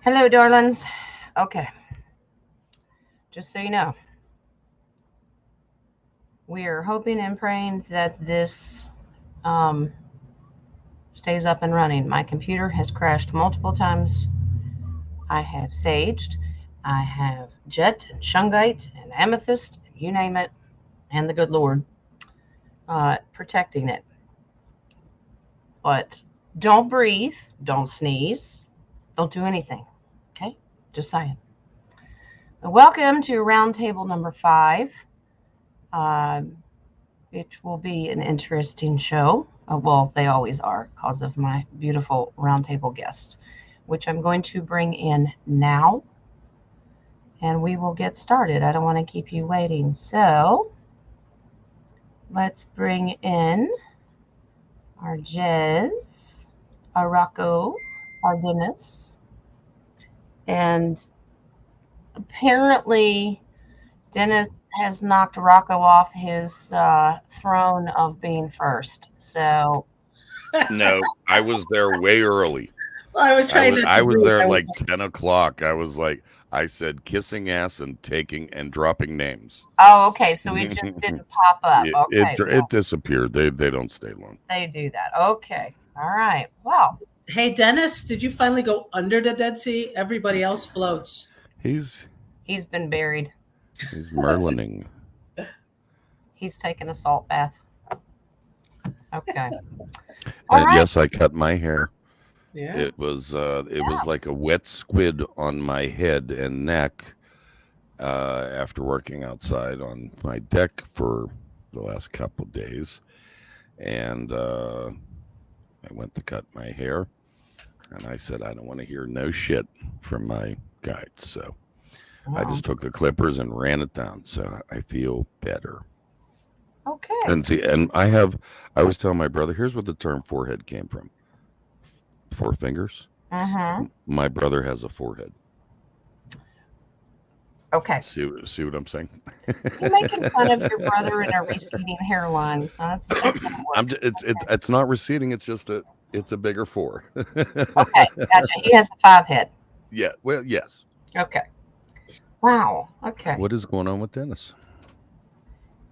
Hello, darlings. Okay, just so you know, we are hoping and praying that this um, stays up and running. My computer has crashed multiple times. I have saged, I have jet and shungite and amethyst, you name it, and the good Lord protecting it. But don't breathe, don't sneeze, don't do anything. Okay, just saying. Welcome to Roundtable number 5. Um, it will be an interesting show. Well, they always are because of my beautiful roundtable guests, which I'm going to bring in now. And we will get started. I don't want to keep you waiting. So let's bring in our Jez, our Rocco, our Dennis. And apparently, Dennis has knocked Rocco off his throne of being first. So No, I was there way early. Well, I was trying not to I was breathe. there at I like was 10 o'clock. I said kissing ass and taking and dropping names. oh, okay. So it just didn't pop up. Okay. It disappeared. They don't stay long. They do that. Okay. All right. Well, Hey, Dennis, did you finally go under the Dead Sea? Everybody else floats. He's been buried. Merlining. He's taken a salt bath. Okay. All right. Yes, I cut my hair. Yeah. It was like a wet squid on my head and neck after working outside on my deck for the last couple of days, and I went to cut my hair, and I said I don't want to hear no shit from my guides, so I just took the clippers and ran it down, so I feel better. Okay. And see, and I was telling my brother, here's where the term forehead came from. 4 fingers. Mm-hmm. My brother has a forehead. Okay. See what I'm saying? You're making fun of your brother in a receding hairline. That's it's not receding. It's a bigger 4. Okay. Gotcha. He has a 5 head. Yeah. Well, yes. Okay. Wow. Okay. What is going on with Dennis?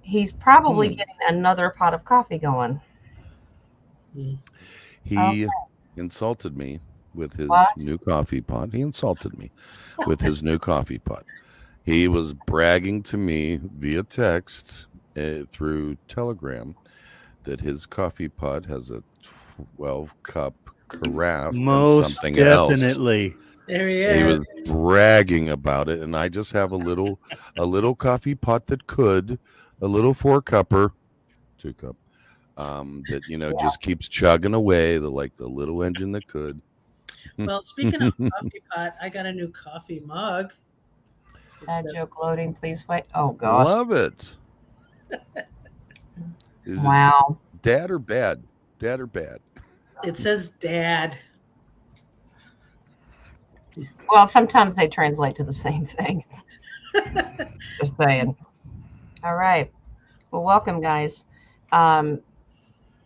He's probably getting another pot of coffee going. He insulted me with his new coffee pot. He insulted me with his new coffee pot. He was bragging to me via text through Telegram that his coffee pot has a 12-cup carafe and something definitely. else. There he is. He was bragging about it, and I just have a little coffee pot that could, a little 4-cupper, 2-cup, that just keeps chugging away, the little engine that could. Well, speaking of coffee pot, I got a new coffee mug. Bad joke loading, please wait. Oh gosh. Love it. Wow. It dad or bad? Dad or bad? It says Dad. Well, sometimes they translate to the same thing. Just saying. All right. Well, welcome, guys.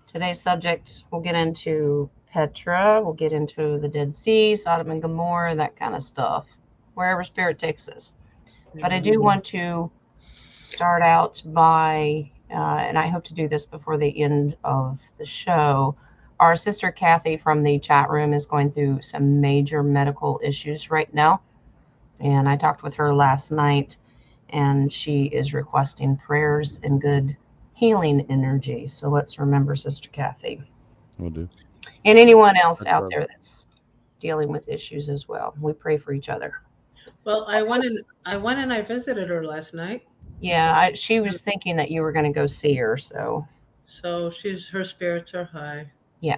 Today's subject, we'll get into Petra. We'll get into the Dead Sea, Sodom and Gomorrah, that kind of stuff, wherever Spirit takes us. But I do want to start out by, and I hope to do this before the end of the show, our sister Kathy from the chat room is going through some major medical issues right now. And I talked with her last night, and she is requesting prayers and good healing energy. So let's remember Sister Kathy. Will do. And anyone else out there that's dealing with issues as well. We pray for each other. Well, I went and I visited her last night. Yeah, she was thinking that you were going to go see her. So her spirits are high. Yeah.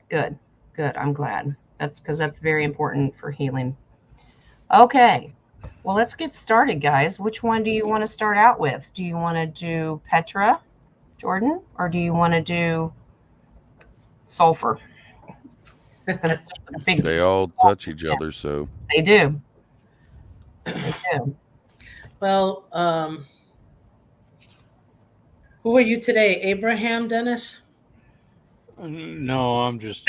Good. I'm glad. That's because that's very important for healing. Okay. Well, let's get started, guys. Which one do you want to start out with? Do you want to do Petra, Jordan, or do you want to do sulfur? They all touch each other, so they do. Well, who are you today? Abraham, Dennis? No, I'm just.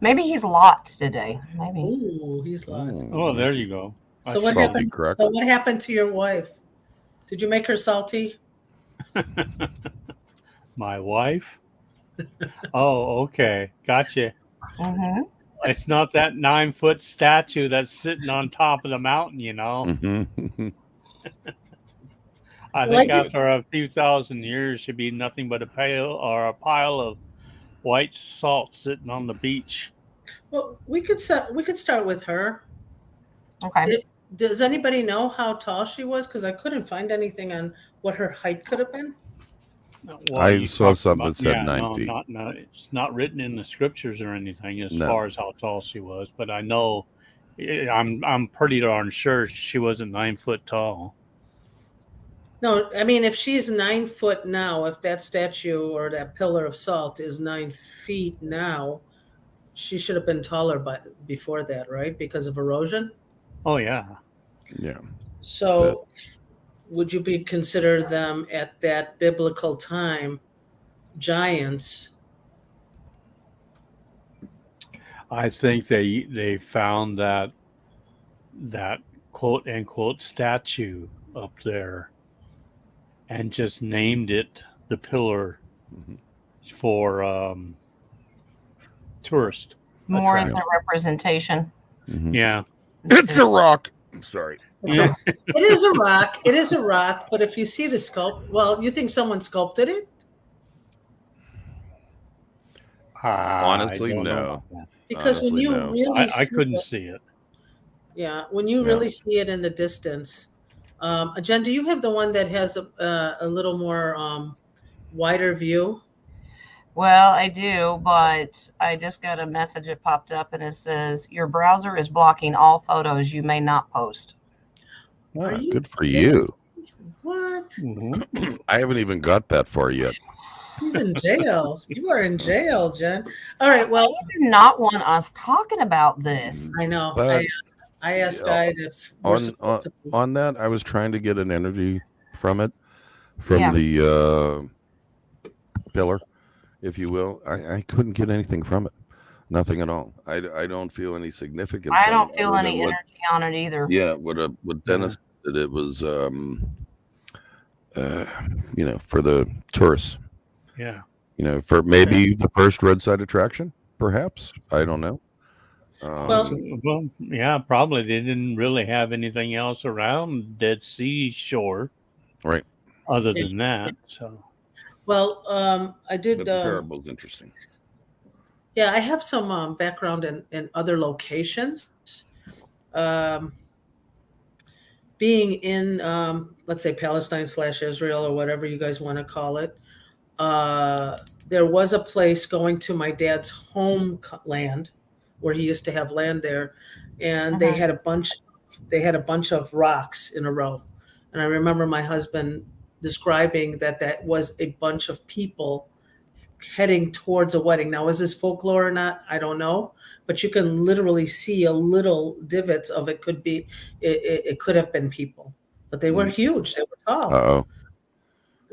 Maybe he's Lot today. Maybe. Ooh, he's Lot. Oh, there you go. So what Salty happened? cracker. So what happened to your wife? Did you make her salty? My wife? Oh, okay. Gotcha. Mm-hmm. It's not that 9-foot statue that's sitting on top of the mountain, you know. Mhm. I Well, think I did- after a few thousand years, should be nothing but a pile of white salt sitting on the beach. Well, we could start with her. Okay. Does anybody know how tall she was? Because I couldn't find anything on what her height could have been. What I you saw talking something about? that said Yeah, 9 no, feet. it's not written in the scriptures or anything as No. far as how tall she was, but I know I'm pretty darn sure she wasn't 9 foot tall. No, I mean if she's 9 foot now, if that statue or that pillar of salt is 9 feet now, she should have been taller before that, right? Because of erosion. Oh yeah. Yeah. So, would you consider them at that biblical time giants? I think they found that quote unquote statue up there and just named it the pillar Mhm. for tourist. More as attraction. a representation. Mhm. Yeah. It's a rock. I'm sorry. It's Yeah. it is a rock. It is a rock. But if you see the sculpt, well, you think someone sculpted it? Honestly, I don't know no. about that. Because when Honestly, you no. really I see couldn't it, see it. yeah, when you Yeah. really see it in the distance, Jen, do you have the one that has a little more wider view? Well, I do, but I just got a message that popped up and it says your browser is blocking all photos you may not post. Are Ah, you good for kidding? you. What? Mhm. I haven't even got that far yet. He's in jail. You are in jail, Jen. All right. Well, You do not want us talking about this. I know. But I asked yeah, Guy if we're on supposed to. on that, I was trying to get an energy from it, from Yeah. the pillar, if you will. I couldn't get anything from it. Nothing at all. I don't feel any significance. I on don't it feel other than any what- energy on it either. Yeah, what Dennis did, it was for the tourists. Yeah. For maybe the first roadside attraction, perhaps. I don't know. Well- Well, yeah, probably they didn't really have anything else around Dead Sea shore, Right. other Yeah. than that. So Well, I But did. the parable's interesting. Yeah, I have some background in other locations. Being in, let's say, Palestine/Israel or whatever you guys want to call it, there was a place going to my dad's homeland where he used to have land there, and they had a bunch. They had a bunch of rocks in a row, and I remember my husband describing that was a bunch of people heading towards a wedding. Now, is this folklore or not? I don't know, but you can literally see a little divots of it. Could be, it could have been people, but they were huge. They were tall. Uh-oh.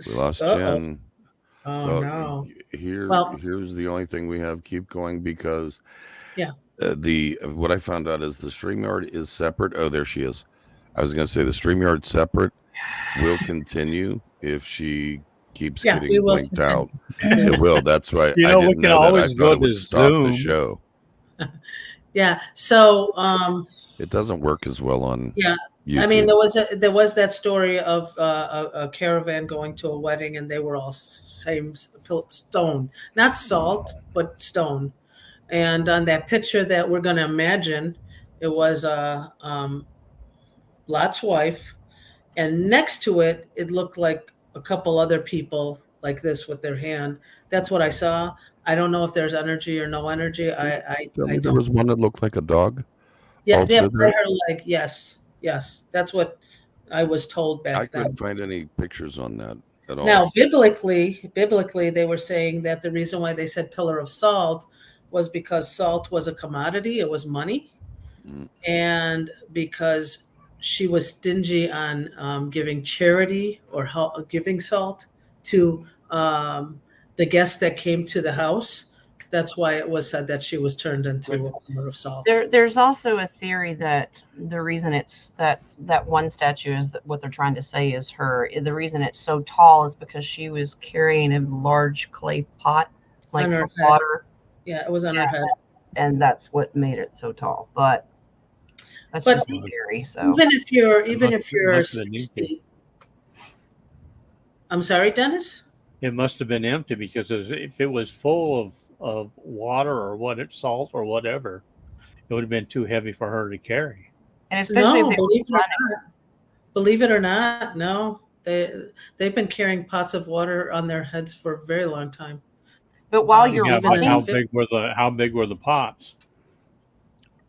We lost Uh-oh. Jen. Oh Well, no! Here's the only thing we have. Keep going because Yeah. What I found out is the StreamYard is separate. Oh, there she is. I was going to say the StreamYard separate will continue if she keeps Yeah, we getting will blinked continue. out. It will. That's why You I know, we didn't can know that. I always thought go it would to stop the Zoom. show. Yeah. So It doesn't work as well on yeah. YouTube. I mean, there was that story of a caravan going to a wedding, and they were all same stone, not salt, but stone. And on that picture that we're going to imagine, it was Lot's wife, and next to it, it looked like a couple other people like this with their hand. That's what I saw. I don't know if there's energy or no energy. I there don't. was one that looked like a dog. Yeah, also by there? her leg. Yes. That's what I was told I back then. couldn't find any pictures on that at all. Now, biblically, they were saying that the reason why they said pillar of salt was because salt was a commodity; it was money, and because she was stingy on giving charity or giving salt to the guests that came to the house. That's why it was said that she was turned into a pillar of salt. There's also a theory that the reason it's that one statue is that what they're trying to say is her. The reason it's so tall is because she was carrying a large clay pot, like On her for head. water, Yeah, it was on her head. and that's what made it so tall. But that's But just a theory. So Even if you're must have been 6 empty. feet. I'm sorry, Dennis? It must have been empty because if it was full of water or salt or whatever, it would have been too heavy for her to carry. and especially No, if they were running. believe it or not, no. They've been carrying pots of water on their heads for a very long time. But while Yeah, you're but running, how big were the pots?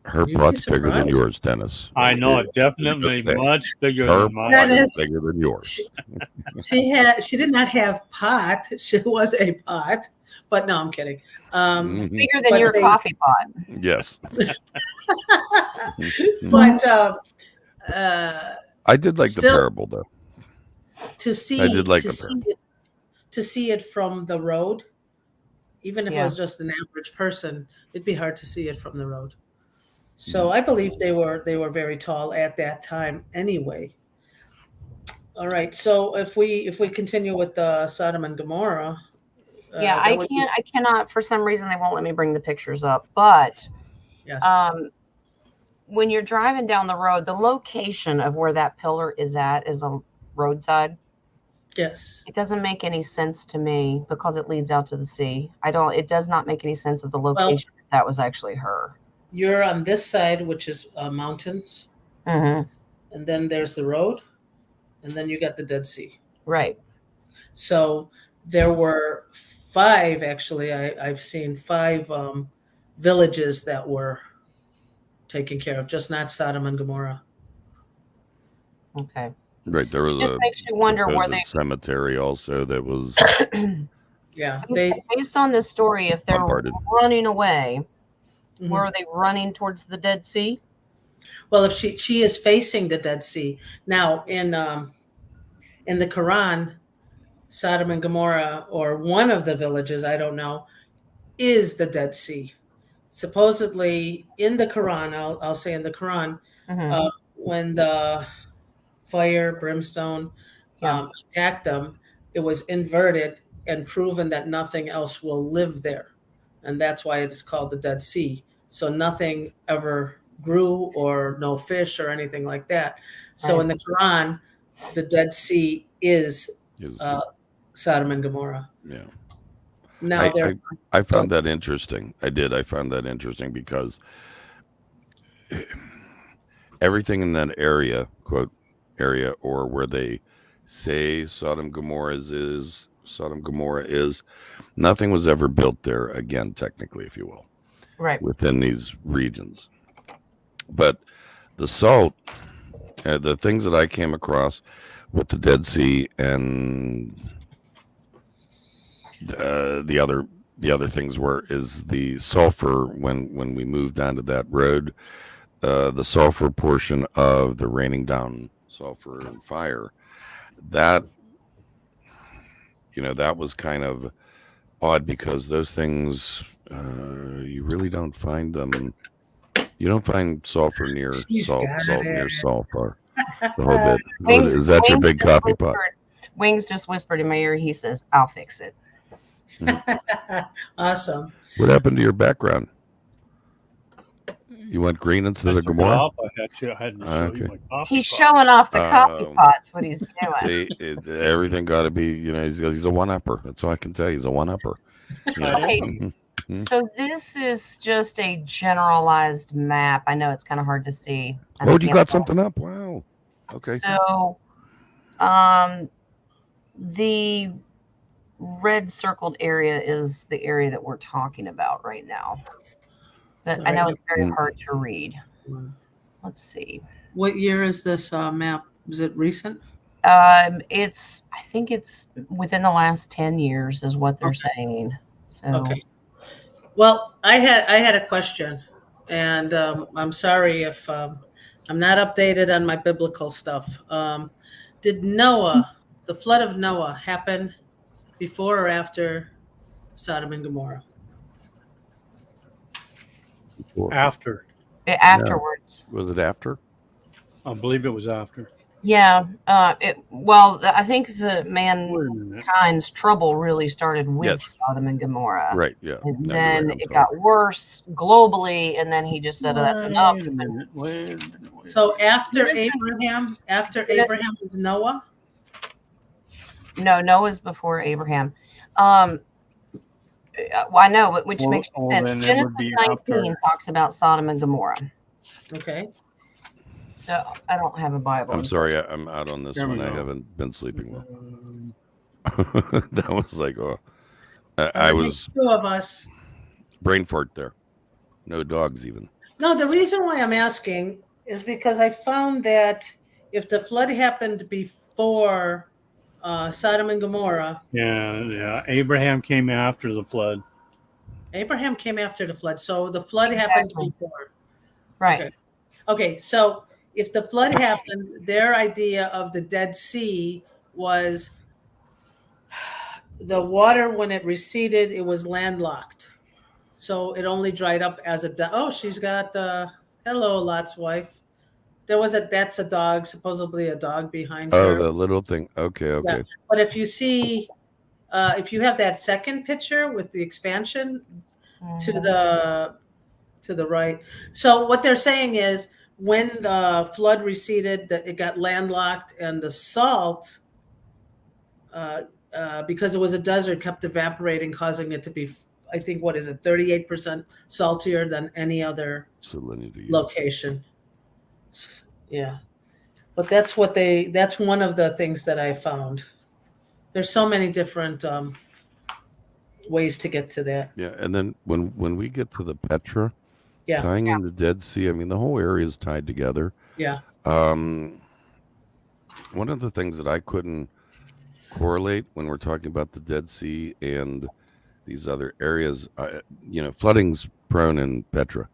Her You'd be pot's bigger than surprised. yours, Dennis. I know it Just definitely say, much bigger Her than mine. pot Dennis. is bigger than yours. She did not have pot. She was a pot. But no, I'm kidding. Mhm. bigger than But your they- coffee pot. Yes. But I did like the Still- parable, though. to see I did like to the see it, to see it from the road, even if Yeah. it was just an average person, it'd be hard to see it from the road. So I believe they were very tall at that time anyway. All right, so if we continue with Sodom and Gomorrah, Yeah, that would be- I cannot. For some reason, they won't let me bring the pictures up. But yes, when you're driving down the road, the location of where that pillar is at is a roadside. yes. It doesn't make any sense to me because it leads out to the sea. It does not make any sense of the location if that was actually her. You're on this side, which is mountains, Mm-hmm. and then there's the road, and then you got the Dead Sea. Right. So there were 5, actually. I've seen 5 villages that were taken care of, just not Sodom and Gomorrah. Okay. Right. There was Just a makes you wonder where supposed cemetery also that was Yeah, based on this story, if they're bombarded. running away, Mhm. where are they running towards the Dead Sea? Well, if she is facing the Dead Sea now in the Quran, Sodom and Gomorrah, or one of the villages, I don't know, is the Dead Sea. Supposedly in the Quran, I'll say in the Quran, Mhm. when the fire, brimstone Yeah. attacked them, it was inverted and proven that nothing else will live there. And that's why it is called the Dead Sea. So nothing ever grew, or no fish or anything like that. So Right. in the Quran, the Dead Sea is is Sodom and Gomorrah. yeah. Now they're I found that interesting. I did. I found that interesting because everything in that area, quote, area, or where they say Sodom Gomorrah is, nothing was ever built there again, technically, if you will, Right. within these regions. But the salt, the things that I came across with the Dead Sea and the other things is the sulfur when we moved onto that road, the sulfur portion of the raining down sulfur and fire, that that was kind of odd because those things you really don't find them. You don't find sulfur near She's salt got near it. sulfur. The whole bit. Wings- Is that your Wings big just coffee pot? Wings just whispered in my ear. He says, "I'll fix it." Awesome. What happened to your background? You went green instead I of took it Gomorrah? off. I had to show Okay. you my coffee He's pot. showing off the coffee Um, pots. What he's doing. See, everything got to be, he's a one-upper. That's all I can tell you. He's a one-upper. Okay. So this is just a generalized map. I know it's kind of hard to see. and I Oh, you can't got pull- something up? Wow. Okay. So, the red circled area is the area that we're talking about right now. But I know it's very Mm. hard to read. Let's see. What year is this map? Is it recent? I think it's within the last 10 years is what they're saying. So, Okay. Well, I had a question, and I'm sorry if I'm not updated on my biblical stuff. Did Noah, the flood of Noah, happen before or after Sodom and Gomorrah? After. Afterwards. Was it after? I believe it was after. Yeah. I think the Wait a minute. mankind's trouble really started with Yes. Sodom and Gomorrah. Right. Yeah. And No, you're then right, I'm it sorry. got worse globally, and then he just said, "Oh, that's enough." Wait a minute. Wait a minute. So after Genesis- Abraham was Noah. No, Noah's before Abraham. Well, I know, but which makes sense. Then it Genesis would be 19 after. talks about Sodom and Gomorrah. Okay. So I don't have a Bible. I'm sorry, I'm out on this There we one. I go. haven't been sleeping well. Um, That was like, I was Two of us. brain fart there. No dogs even. No, the reason why I'm asking is because I found that if the flood happened before Sodom and Gomorrah, yeah. Abraham came after the flood. Abraham came after the flood. So the flood Exactly. happened before. Right. Okay, so if the flood happened, their idea of the Dead Sea was the water, when it receded, it was landlocked. So it only dried up as she's got, hello, Lot's wife. That's a dog, supposedly a dog behind her. Oh, the little thing. Okay. Yeah. But if you see, if you have that second picture with the expansion to the right. So what they're saying is when the flood receded, that it got landlocked, and the salt, because it was a desert, kept evaporating, causing it to be, I think, 38% saltier than any other Salinity. location. Yeah. But that's one of the things that I found. There's so many different ways to get to that. Yeah, and then when we get to the Petra, Yeah. tying in the Dead Sea, I mean, the whole area is tied together. Yeah. One of the things that I couldn't correlate when we're talking about the Dead Sea and these other areas, flooding's prone in Petra.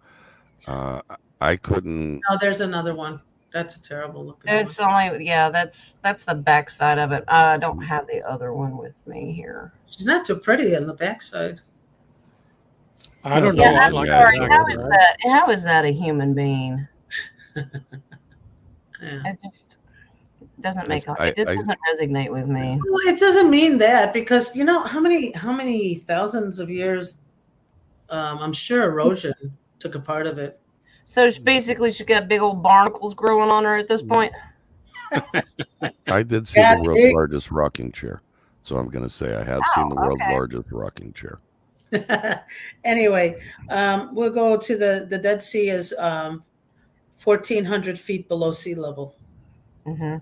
I couldn't. Oh, there's another one. That's a terrible looking one. It's only, that's the backside of it. I don't have the other one with me here. She's not too pretty on the backside. I don't know. Yeah, I I'm like sorry. that. How is that a human being? Yeah. It just doesn't make I- it just doesn't resonate with me. Well, it doesn't mean that, because you know how many thousands of years, I'm sure erosion took a part of it. So basically, she got big old barnacles growing on her at this point. I did see the world's largest rocking chair, so I'm going to say I have seen the world's okay. largest rocking chair. Anyway, we'll go to the Dead Sea is 1,400 feet below sea level. Mm-hmm.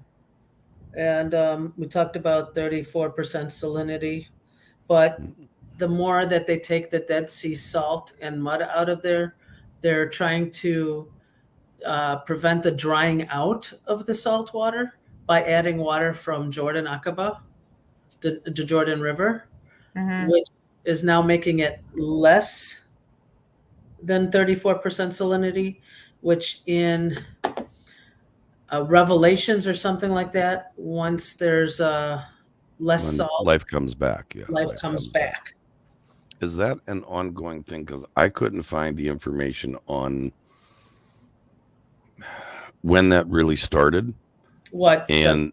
And we talked about 34% salinity, but the more that they take the Dead Sea salt and mud out of there, they're trying to prevent the drying out of the salt water by adding water from Jordan Aqaba, the Jordan River, which is now making it less than 34% salinity, which in Revelations or something like that, once there's less salt, life comes back. Yeah, life comes back. Is that an ongoing thing? Because I couldn't find the information on when that really started. What? And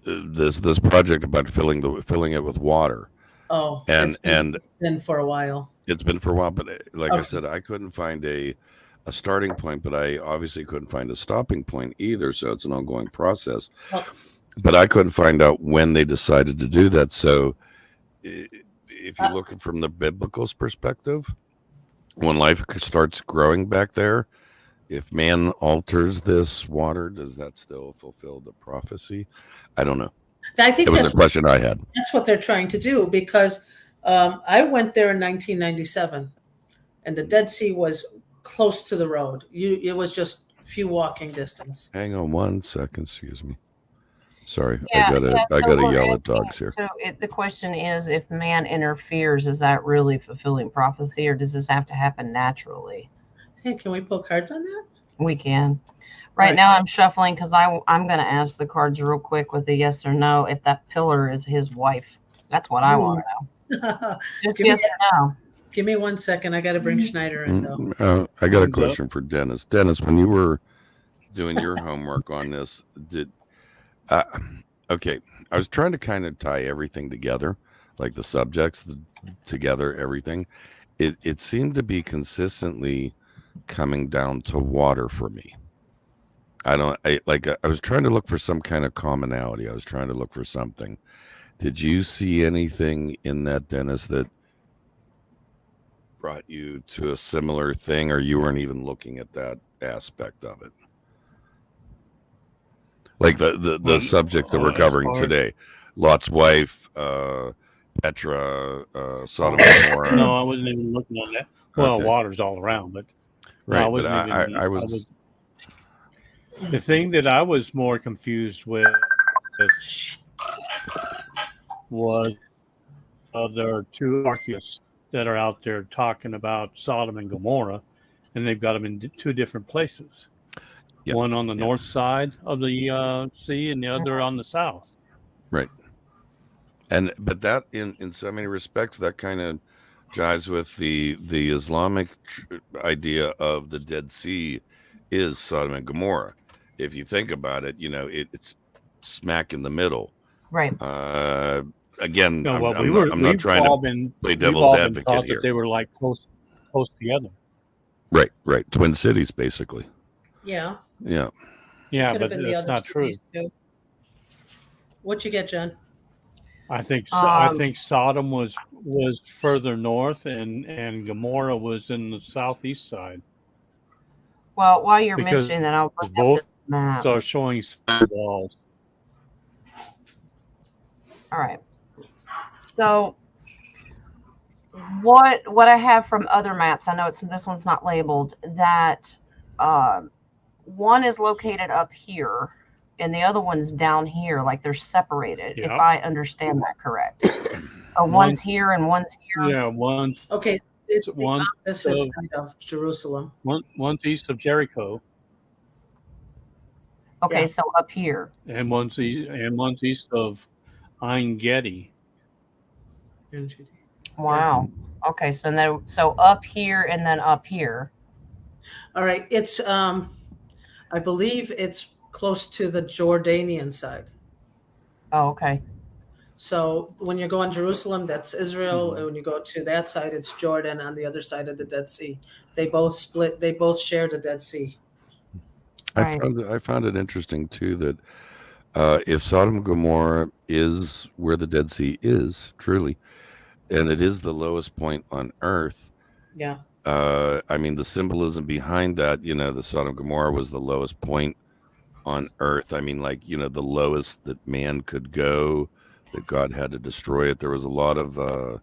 this project about filling it with water. Oh, and been for a while. It's been for a while, but like I said, I couldn't find a starting point, but I obviously couldn't find a stopping point either. So it's an ongoing process. Oh. But I couldn't find out when they decided to do that. So if you look from the biblical perspective, when life starts growing back there, if man alters this water, does that still fulfill the prophecy? I don't know. I think it was a question I had. That's what they're trying to do, because I went there in 1997, and the Dead Sea was close to the road. It was just a few walking distance. Hang on one second, excuse me. Sorry, Yeah, I gotta yell at dogs here. So the question is, if man interferes, is that really fulfilling prophecy, or does this have to happen naturally? Hey, can we pull cards on that? We can. Right now I'm shuffling because I'm going to ask the cards real quick with a yes or no if that pillar is his wife. That's what I want to know. Just yes or no. Give me 1 second. I got to bring Schneider in, though. I got a Thumbs up. question for Dennis. Dennis, when you were doing your homework on this, okay, I was trying to kind of tie everything together, like the subjects together, everything. It seemed to be consistently coming down to water for me. I was trying to look for some kind of commonality. I was trying to look for something. Did you see anything in that, Dennis, that brought you to a similar thing, or you weren't even looking at that aspect of it? Like the subjects that we're covering today, Lot's wife, Petra, Sodom and Gomorrah. No, I wasn't even looking at that. Well, Okay. water's all around, but Right, no, I but wasn't I was the thing that I was more confused with was there are two archaeologists that are out there talking about Sodom and Gomorrah, and they've got them in two different places. Yep. One on the north side of the sea, and the other on the south. right. But that in so many respects that kind of jives with the Islamic idea of the Dead Sea is Sodom and Gomorrah. If you think about it, it's smack in the middle. Right. Again, No, well, I'm not trying to play devil's advocate here. That they were like close together. Right. Twin cities, basically. Yeah. Yeah. Yeah, Could but have been the that's other not true. cities, too. What'd you get, John? I think Sodom was further north, and Gomorrah was in the southeast side. Well, while you're Because mentioning that, I'll look at both this map. are showing side walls. All right. So what I have from other maps, I know this one's not labeled, that one is located up here and the other one's down here, like they're separated, if Yeah. I understand that correct. Or one's here and one's here. Yeah, one's Okay, it's the One- opposite so- side of Jerusalem. one's east of Jericho, Okay, Yeah. so up here. and one's east of Ein Gedi. Wow. Okay, so up here and then up here. All right, it's I believe it's close to the Jordanian side. Oh, okay. So when you go on Jerusalem, that's Israel, and when you go to that side, it's Jordan on the other side of the Dead Sea. They both share the Dead Sea. Right. I found it interesting too that if Sodom and Gomorrah is where the Dead Sea is truly, and it is the lowest point on earth. Yeah. I mean, the symbolism behind that, the Sodom and Gomorrah was the lowest point on earth. I mean, like, the lowest that man could go, that God had to destroy it. There was a lot of, that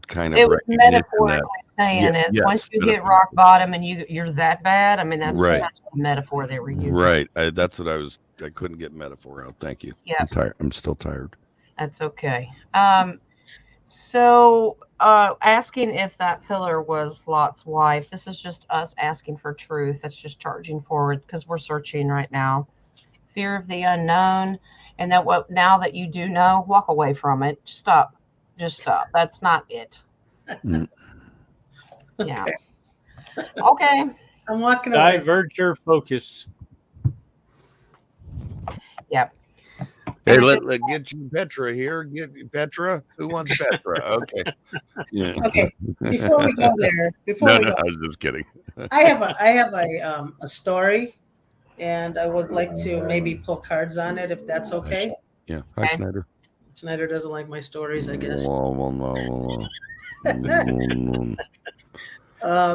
kind of It was recognition metaphorically saying Yeah, it. yes, Once you but- hit rock bottom and you're that bad, I mean, that's Right. the metaphor they were using. Right. That's what I couldn't get metaphor out. Thank you. Yeah. I'm tired. I'm still tired. That's okay. So asking if that pillar was Lot's wife, this is just us asking for truth. That's just charging forward because we're searching right now. Fear of the unknown, and now that you do know, walk away from it. Just stop. That's not it. Mm. Yeah. Okay. I'm walking away. Divert your focus. Yep. Hey, let get you Petra here. Get Petra. Who wants Petra? Okay. Yeah. Okay, before we go there, I was just kidding. I have a story, and I would like to maybe pull cards on it if that's okay. Yeah. Hi, Okay. Schneider. Schneider doesn't like my stories, I guess.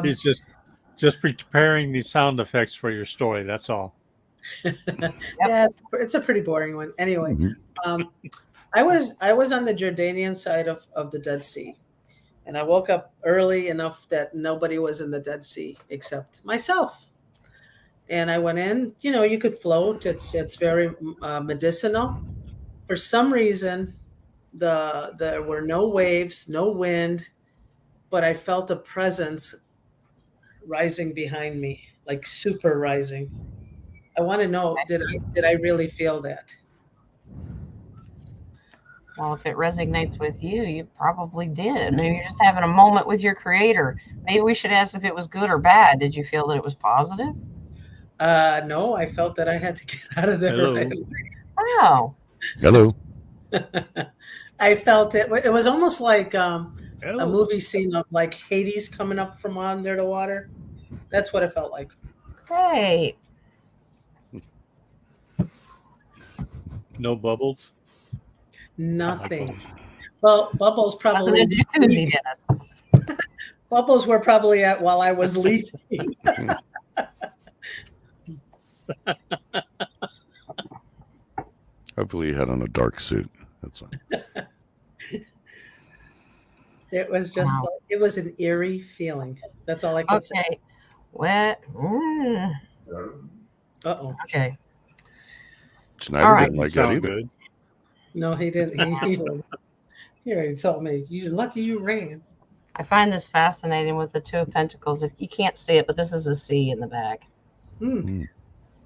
He's just preparing the sound effects for your story. That's all. Yeah, it's a pretty boring one. Anyway, Mhm. I was on the Jordanian side of the Dead Sea, and I woke up early enough that nobody was in the Dead Sea except myself. And I went in. You could float. It's very medicinal. For some reason, there were no waves, no wind, but I felt a presence rising behind me, like super rising. I want to know, did I really feel that? Well, if it resonates with you, you probably did. Maybe you're just having a moment with your creator. Maybe we should ask if it was good or bad. Did you feel that it was positive? No, I felt that I had to get out of there. Hello. Right Oh, Hello. I felt it. It was almost like a Hello. movie scene of like Hades coming up from under the water. That's what it felt like. great. No bubbles. Nothing. Well, Bubbles Wasn't probably a jacuzzi, Dennis. Bubbles were probably at while I was leaving. Hopefully you had on a dark suit. That's fine. It was just Wow. it was an eerie feeling. That's all I can say. Okay. Wet. Uh-oh. Okay. Schneider All right. didn't like that Sound either. good. No, he didn't. He already told me. You're lucky you ran. I find this fascinating with the Two of Pentacles. If you can't see it, but this is a C in the back. Hmm.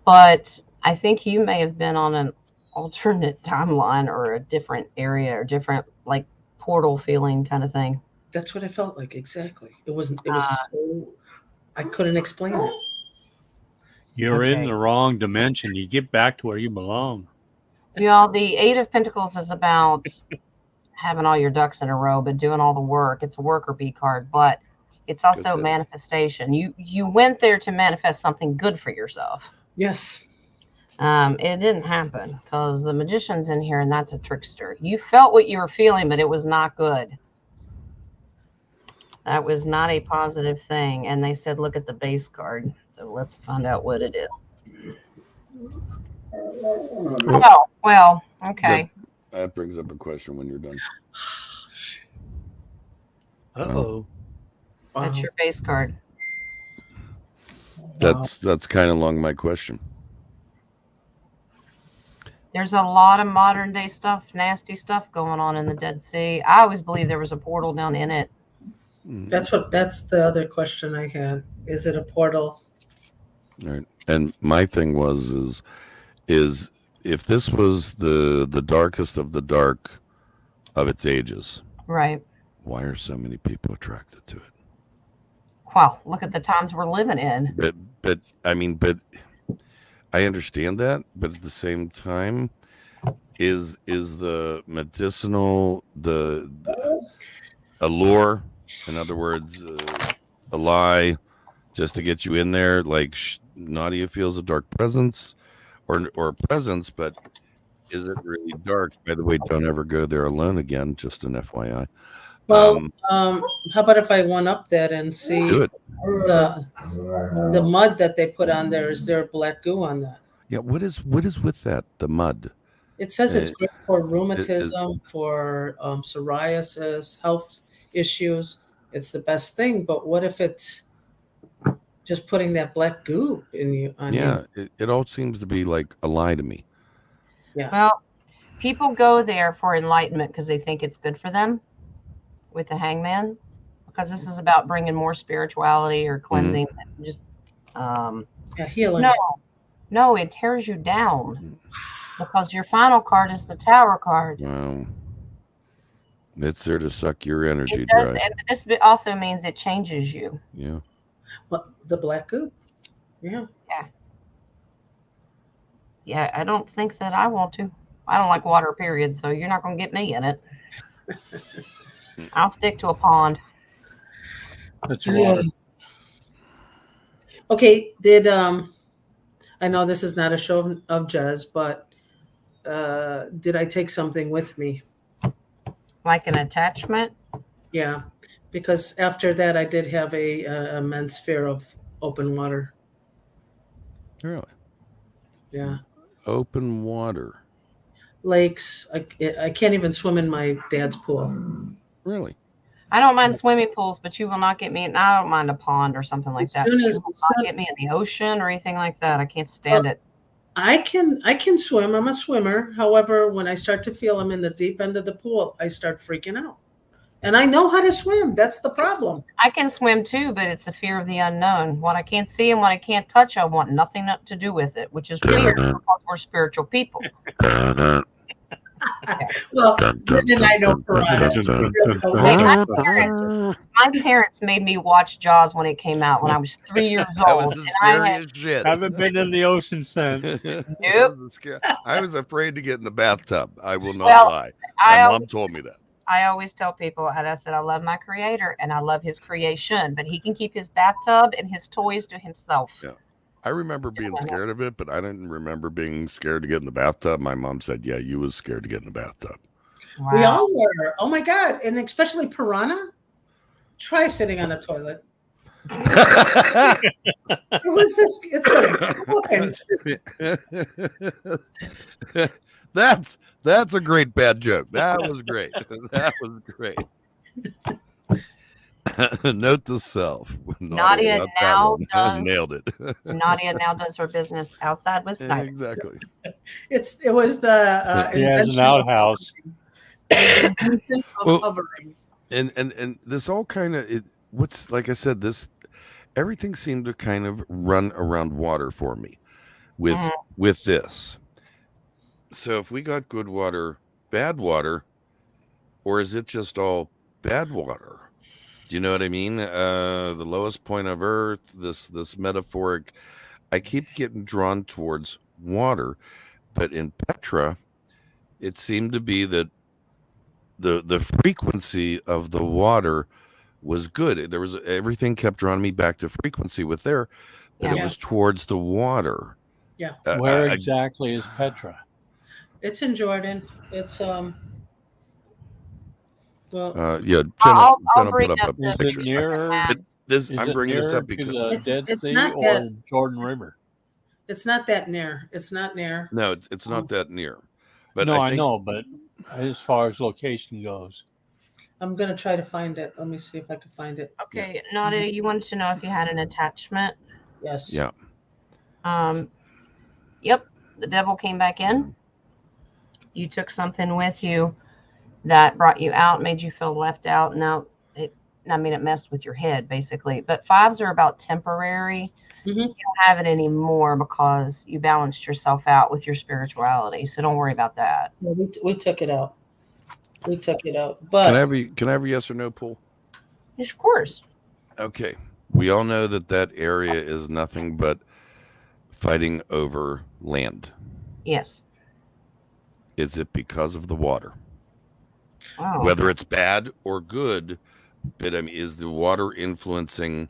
But I think you may have been on an alternate timeline or a different area or different like portal feeling kind of thing. That's what I felt like exactly. It wasn't. It was so. I couldn't explain it. You're in Okay. the wrong dimension. You get back to where you belong. Y'all, the Eight of Pentacles is about having all your ducks in a row, but doing all the work. It's a worker bee card, but it's also Good. manifestation. You went there to manifest something good for yourself. Yes. It didn't happen because the magician's in here and that's a trickster. You felt what you were feeling, but it was not good. That was not a positive thing. And they said, look at the base card. So let's find out what it is. Oh, well, okay. That brings up a question when you're done. Uh-oh. That's your base card. That's kind of along my question. There's a lot of modern day stuff, nasty stuff going on in the Dead Sea. I always believe there was a portal down in it. That's the other question I had. Is it a portal? Right. And my thing is if this was the darkest of the dark of its ages, Right. why are so many people attracted to it? Well, look at the times we're living in. But I understand that, but at the same time, is the medicinal the allure, in other words, a lie just to get you in there, like Nadia feels a dark presence or presence, but is it really dark? By the way, don't ever go there alone again, just an FYI. Well, how about if I one up that and see Do it. the mud that they put on there? Is there black goo on that? Yeah, what is with that? The mud. It says it's great for rheumatism, for psoriasis, health issues. It's the best thing. But what if it's just putting that black goo in you? It all seems to be like a lie to me. Yeah. Well, people go there for enlightenment because they think it's good for them with the hangman, because this is about bringing more spirituality or cleansing. Just Healing. No, it tears you down because your final card is the Tower card. Wow. It's there to suck your energy It does, dry. and this also means it changes you. Yeah. What, the black goo? Yeah. Yeah, I don't think that I want to. I don't like water, period, so you're not going to get me in it. I'll stick to a pond. That's water. Okay. Did I know this is not a show of jazz, but did I take something with me? Like an attachment? Yeah, because after that I did have a immense fear of open water. Really? Yeah. Open water. Lakes. I can't even swim in my dad's pool. Really? I don't mind swimming pools, but you will not get me. And I don't mind a pond or something like that. Soon But as- you will not get me in the ocean or anything like that. I can't stand it. I can swim. I'm a swimmer. However, when I start to feel I'm in the deep end of the pool, I start freaking out. And I know how to swim. That's the problem. I can swim too, but it's a fear of the unknown. What I can't see and what I can't touch, I want nothing to do with it, which is weird because we're spiritual people. Well, Lynn and I know piranhas. My parents made me watch Jaws when it came out when I was 3 years old. That was the and I had, scariest shit. Haven't been in the ocean since. I was afraid to get in the bathtub. I will not Well, lie. My I mom told me that. I always tell people, and I said, I love my creator and I love his creation, but he can keep his bathtub and his toys to himself. Yeah. I remember being scared of it, but I didn't remember being scared to get in the bathtub. My mom said, yeah, you was scared to get in the bathtub. Wow. We all were. Oh my God. And especially piranha. Try sitting on a toilet. It was this. It's going That's a great bad joke. That was great. That was great. Note to self. Nadia now does, nailed it. Nadia now does her business outside with Snyder. Exactly. It was the He has an outhouse. Hovering. And this all kind of what's like I said, everything seemed to kind of run around water for me with this. So if we got good water, bad water, or is it just all bad water? Do you know what I mean? The lowest point of Earth, this metaphoric, I keep getting drawn towards water, but in Petra, it seemed to be that the frequency of the water was good. There was everything kept drawing me back to frequency with there, but it was towards the water. Yeah. Where exactly is Petra? It's in Jordan. It's I'll bring put up Is it near? I'm bringing this up because the Dead it's Sea not or that- Jordan River. It's not that near. It's not near. no, it's not that near. But No, I I know, but as far as location goes, I'm gonna try to find it. Let me see if I can find it. Okay, Nadia, you wanted to know if you had an attachment. Yes. Yeah. Yep, the devil came back in. You took something with you that brought you out, made you feel left out. Now, it messed with your head, basically. But fives are about temporary. Mhm. You don't have it anymore because you balanced yourself out with your spirituality. So don't worry about that. Yeah, we took it out. We took it out. But Can I have a yes or no poll? Yes, of course. Okay. We all know that area is nothing but fighting over land. Yes. Is it because of the water? Oh. Whether it's bad or good, but I mean, is the water influencing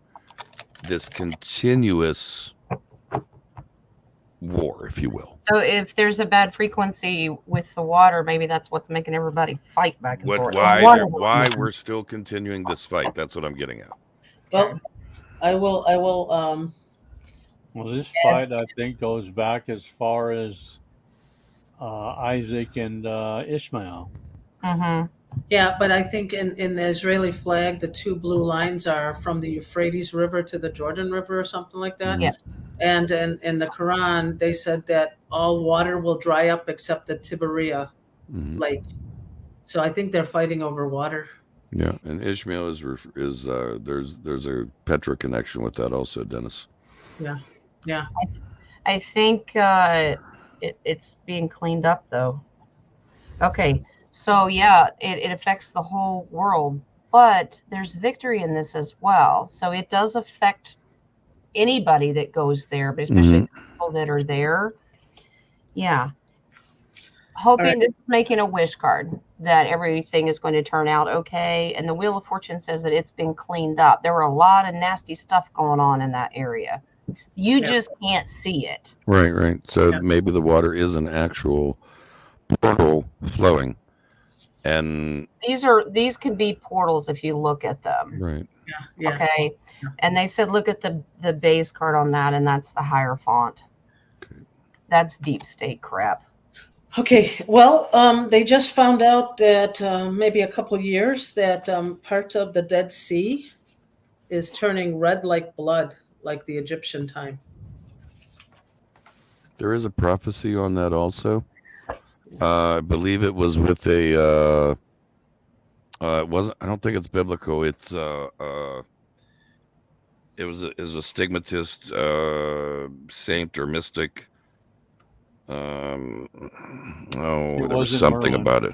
this continuous war, if you will? So if there's a bad frequency with the water, maybe that's what's making everybody fight back and forth. Why we're still continuing this fight? That's what I'm getting at. well, I will. well, this fight I think goes back as far as Isaac and Ishmael. Mm-hmm. Yeah, but I think in the Israeli flag, the two blue lines are from the Euphrates River to the Jordan River or something like that. Yeah. And in the Quran, they said that all water will dry up except the Tiberia Lake. So I think they're fighting over water. Yeah, and Ishmael is there's a Petra connection with that also, Dennis. Yeah. I think it's being cleaned up, though. Okay. So, yeah, it affects the whole world, but there's victory in this as well. So it does affect anybody that goes there, but especially the people that are there. Yeah. Hoping this is making a wish card that everything is going to turn out okay. And the Wheel of Fortune says that it's been cleaned up. There were a lot of nasty stuff going on in that area. You just can't see it. Right. So maybe the water is an actual portal flowing. And these can be portals if you look at them. Right. Yeah. Okay. And they said look at the base card on that, and that's the higher font. Okay. That's deep state crap. Okay. Well, they just found out that maybe a couple of years that part of the Dead Sea is turning red like blood, like the Egyptian time. There is a prophecy on that also. I believe it was with a. It wasn't. I don't think it's biblical. It's it was a stigmatist saint or mystic. Oh, It there was wasn't something Merlin. about it.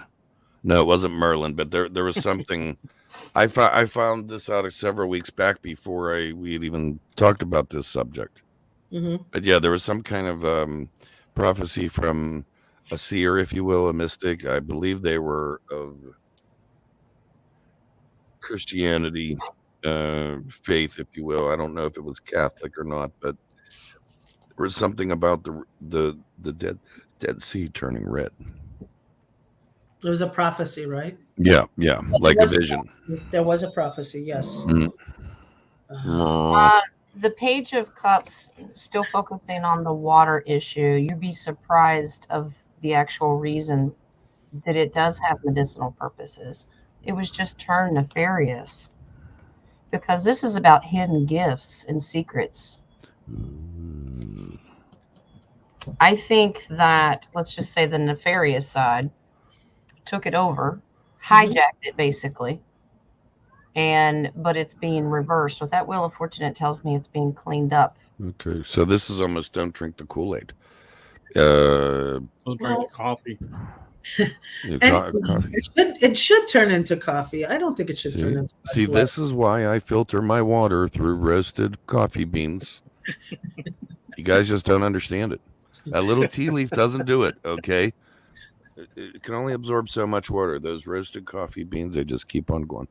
No, it wasn't Merlin, but there was something. I found this out several weeks back before we had even talked about this subject. Mm-hmm. But yeah, there was some kind of prophecy from a seer, if you will, a mystic. I believe they were of Christianity, faith, if you will. I don't know if it was Catholic or not, but there was something about the Dead Sea turning red. It was a prophecy, right? Yeah, like a was- vision. There was a prophecy, yes. Mm. The Page of Cups, still focusing on the water issue. You'd be surprised of the actual reason that it does have medicinal purposes. It was just turned nefarious because this is about hidden gifts and secrets. I think that, let's just say, the nefarious side took it over, hijacked it basically, but it's being reversed. With that Wheel of Fortune, it tells me it's being cleaned up. Okay, so this is almost don't drink the Kool-Aid. Don't drink coffee. Coffee. It should turn into coffee. I don't think it should turn into See, this is why I filter my water through roasted coffee beans. You guys just don't understand it. A little tea leaf doesn't do it, okay? It can only absorb so much water. Those roasted coffee beans, they just keep on going.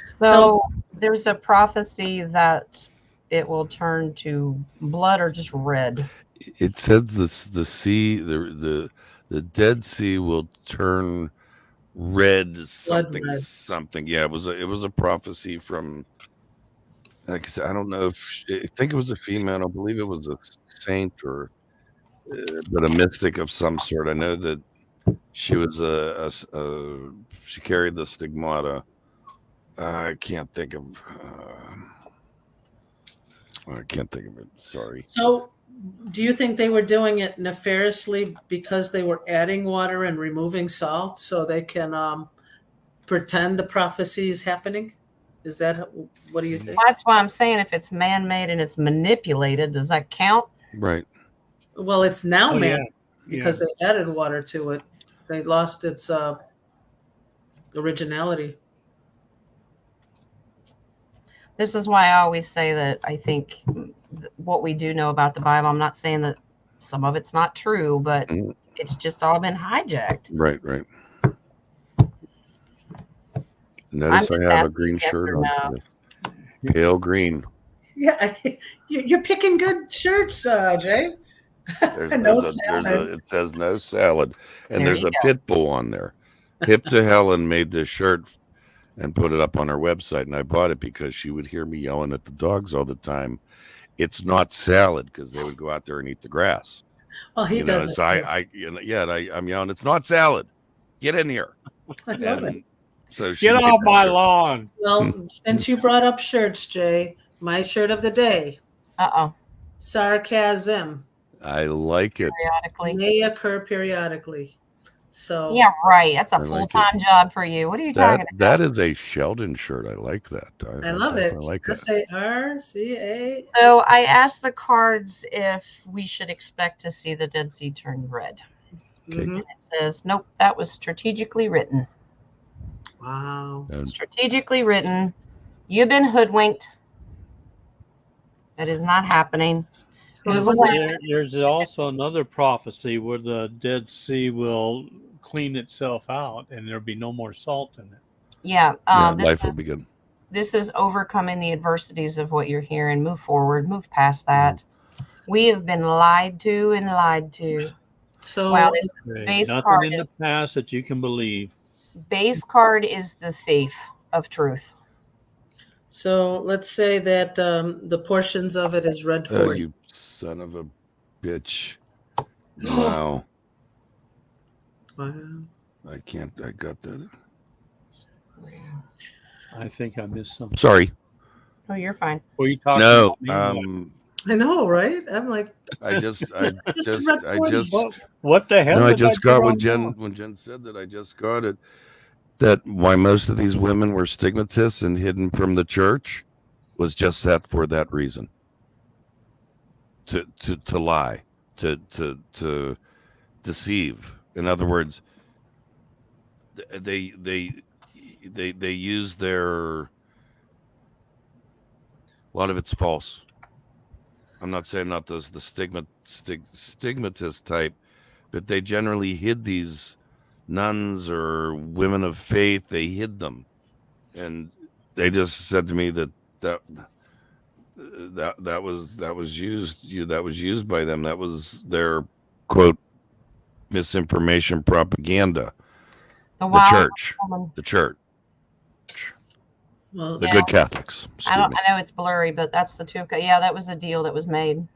So there's a prophecy that it will turn to blood or just red. It says the sea, the Dead Sea will turn red, something. Yeah, it was a prophecy from. Like I said, I don't know I think it was a female. I believe it was a saint or, but a mystic of some sort. I know that she was she carried the stigmata. I can't think of. I can't think of it. Sorry. So, do you think they were doing it nefariously because they were adding water and removing salt so they can pretend the prophecy is happening? Is that, what do you think? That's why I'm saying if it's man-made and it's manipulated, does that count? Right. Well, it's now man because Yeah. they added water to it. They lost its originality. This is why I always say that I think what we do know about the Bible, I'm not saying that some of it's not true, but it's just all been hijacked. Right. Notice I have a green shirt on today. Pale green. Yeah, you're picking good shirts, Jay. It says no salad, and There there's you a pit bull on there. Hip to Helen made this shirt and put it up on her website, and I bought it because she would hear me yelling at the dogs all the time. It's not salad, because they would go out there and eat the grass. Well, he does. So I'm yelling, it's not salad. Get in here. I love it. So she Get made off that my shirt. lawn. Well, since you brought up shirts, Jay, my shirt of the day, sarcasm. I like it. Periodically. May occur periodically. So Yeah, right. That's a I like full-time job for you. What are you talking about? That is a Sheldon shirt. I like that. I love it. I like that. SARCA. So I asked the cards if we should expect to see the Dead Sea turn red. Okay. And it says, nope, that was strategically written. Wow. Strategically written. You've been hoodwinked. That is not happening. There's also another prophecy where the Dead Sea will clean itself out and there'll be no more salt in it. Yeah. Life will begin. This is overcoming the adversities of what you're hearing. Move forward. Move past that. We have been lied to and lied to. So Base Nothing card in the past that you can believe. Base card is the thief of truth. So let's say that the portions of it is red Oh, 40. you son of a bitch. Wow. Wow. I got that. I think I missed something. Sorry. Oh, you're fine. Were you talking No. about me? I know, right? I'm like, I just red 40. What the hell? No, I did just do got wrong when Jen said that. I just got it. That why most of these women were stigmatists and hidden from the church was just that, for that reason. To lie, to deceive. In other words, they use their, a lot of it's false. I'm not saying not the stigmatist type, but they generally hid these nuns or women of faith. They hid them, and they just said to me that was used by them. That was their quote misinformation propaganda. The church. Well, The good Catholics. I know it's blurry, but that's the two. Yeah, that was a deal that was made.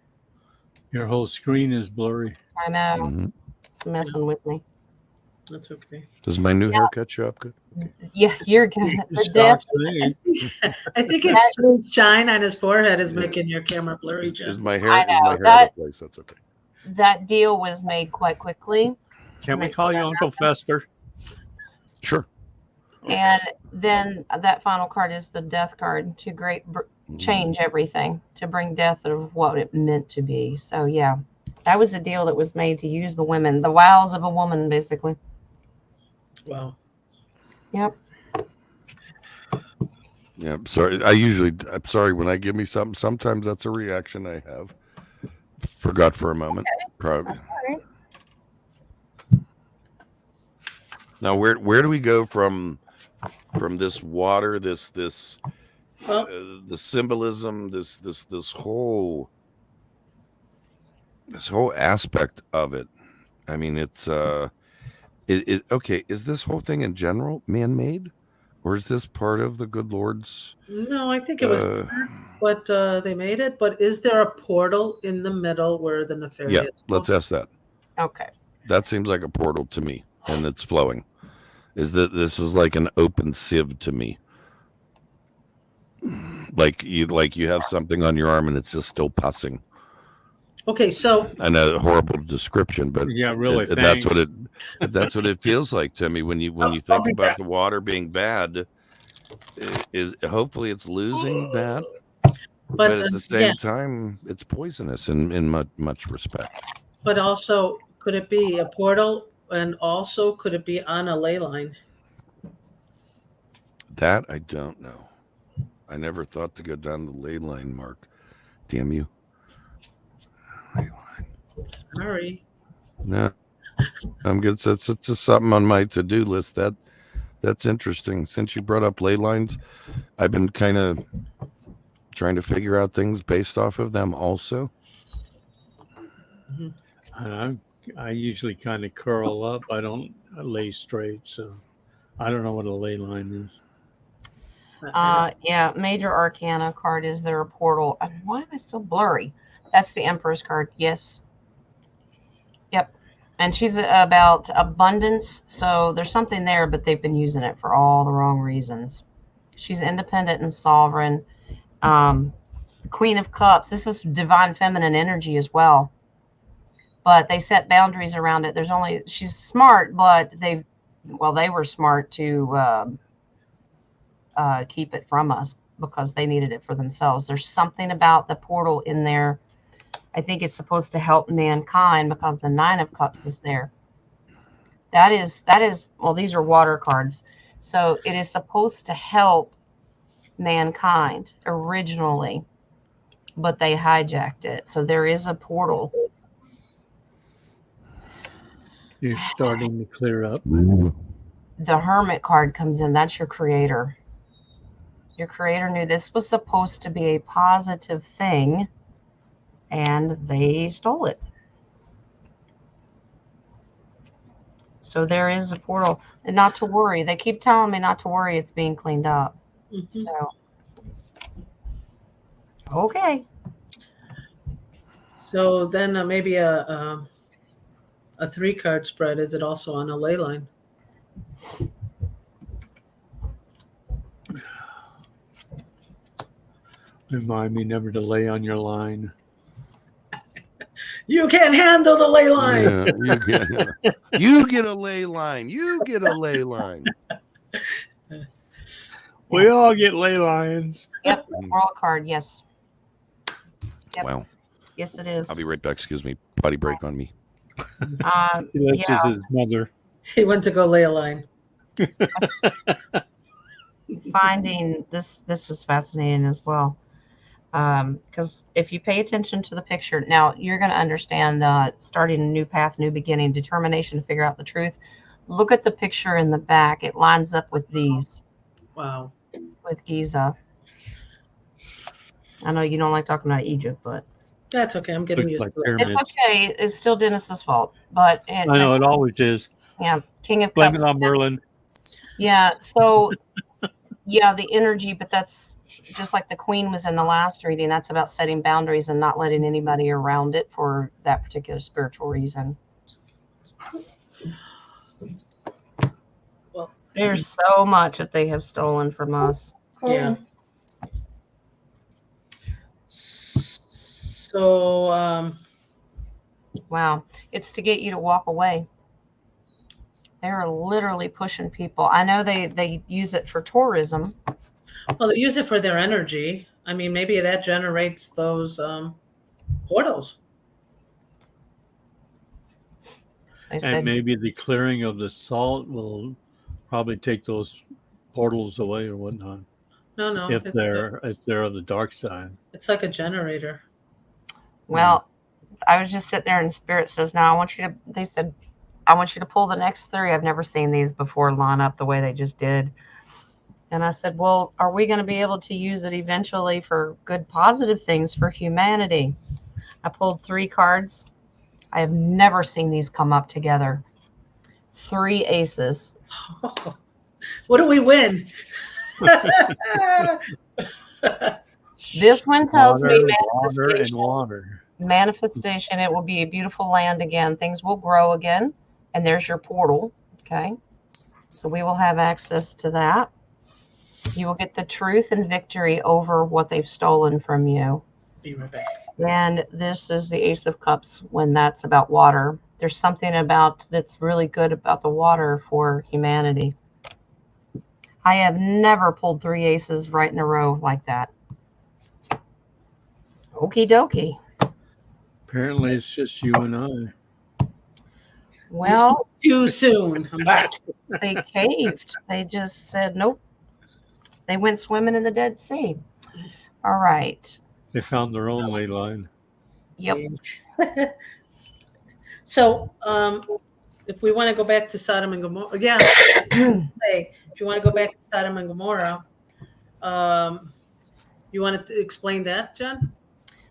Your whole screen is blurry. I know. Mm-hmm. It's messing with me. that's okay. Does my new haircut show up good? Okay. Yeah, you're good. It's The dark death. today. I think it's true shine on his forehead is making your camera blurry, John. Is my hair I is my know, hair out of place? That's okay. That deal was made quite quickly. Can we call you Uncle Fester? Sure. And then that final card is the death card to change everything, to bring death of what it meant to be. So, yeah, that was a deal that was made to use the women, the wiles of a woman, basically. Wow. Yep. Yeah, I'm sorry. I'm sorry when I give me something. Sometimes that's a reaction I have. Forgot for a moment. Okay. Probably. All right. Now, where do we go from this water, this Well, the symbolism, this whole aspect of it? I mean, it's okay. Is this whole thing in general man-made, or is this part of the good Lord's? no, I think it was what they made it. But is there a portal in the middle where the nefarious? Yeah, let's ask that. Okay. That seems like a portal to me, and it's flowing. Is that this is like an open sieve to me? Like you have something on your arm and it's just still pussing. Okay, so I know, a horrible description, but Yeah, really. that's what it feels like to me when you think about the water being bad. Is hopefully it's losing that, but at the same time it's poisonous in much respect. But also, could it be a portal? And also, could it be on a ley line? That I don't know. I never thought to go down the ley line, Mark. Damn you. Ley line. Sorry. No, I'm good. So it's just something on my to-do list. That's interesting. Since you brought up ley lines, I've been kind of trying to figure out things based off of them also. Mm-hmm. I usually kind of curl up. I don't lay straight, so I don't know what a ley line is. Yeah, Major Arcana card is there a portal? Why am I still blurry? That's the Emperor's card. Yes. Yep. And she's about abundance, so there's something there, but they've been using it for all the wrong reasons. She's independent and sovereign. Queen of Cups. This is divine feminine energy as well. But they set boundaries around it. She's smart, but they were smart to keep it from us because they needed it for themselves. There's something about the portal in there. I think it's supposed to help mankind because the Nine of Cups is there. That is, well, these are water cards. So it is supposed to help mankind originally, but they hijacked it. So there is a portal. You're starting to clear up. The Hermit card comes in. That's your creator. Your creator knew this was supposed to be a positive thing, and they stole it. So there is a portal. And not to worry. They keep telling me not to worry. It's being cleaned up. Mm-hmm. So, okay. So then maybe a 3-card spread. Is it also on a ley line? Remind me never to lay on your line. You can't handle the ley line. Yeah, you get a ley line. You get a ley line. We all get ley lines. Yep. World card. Yes. Yep. Wow. Yes, it is. I'll be right back. Excuse me. potty break on me. That's Yeah, just his mother. He went to go lay a line. finding this is fascinating as well. Because if you pay attention to the picture, now you're going to understand that starting a new path, new beginning, determination to figure out the truth. Look at the picture in the back. It lines up with these, Wow. with Giza. I know you don't like talking about Egypt, but That's okay. I'm getting Looks used like to it. pyramids. it's okay. It's still Dennis's fault. But I know it always is. yeah, King of Blame Cups. it on Merlin. Yeah. So yeah, the energy, but that's just like the Queen was in the last reading. That's about setting boundaries and not letting anybody around it for that particular spiritual reason. Well, There's so much that they have stolen from us. yeah. So, Wow. It's to get you to walk away. They're literally pushing people. I know they use it for tourism. well, they use it for their energy. I mean, maybe that generates those portals. They And said, maybe the clearing of the salt will probably take those portals away or whatnot. No, If they're on the dark side. it's like a generator. well, I was just sitting there and Spirit says, now they said, I want you to pull the next three. I've never seen these before line up the way they just did. And I said, well, are we going to be able to use it eventually for good, positive things for humanity? I pulled 3 cards. I have never seen these come up together. 3 aces. What do we win? This one tells me water and manifestation. water. Manifestation. It will be a beautiful land again. Things will grow again. And there's your portal. Okay. So we will have access to that. You will get the truth and victory over what they've stolen from you. Be right back. And this is the Ace of Cups when that's about water. There's something about that's really good about the water for humanity. I have never pulled 3 aces right in a row like that. Okie dokie. Apparently, it's just you and I. Well, Too soon. I'm back. they caved. They just said nope. They went swimming in the Dead Sea. All right. They found their own ley line. Yep. So, if we want to go back to Sodom and Gomorrah, hey, if you want to go back to Sodom and Gomorrah, you want to explain that, John?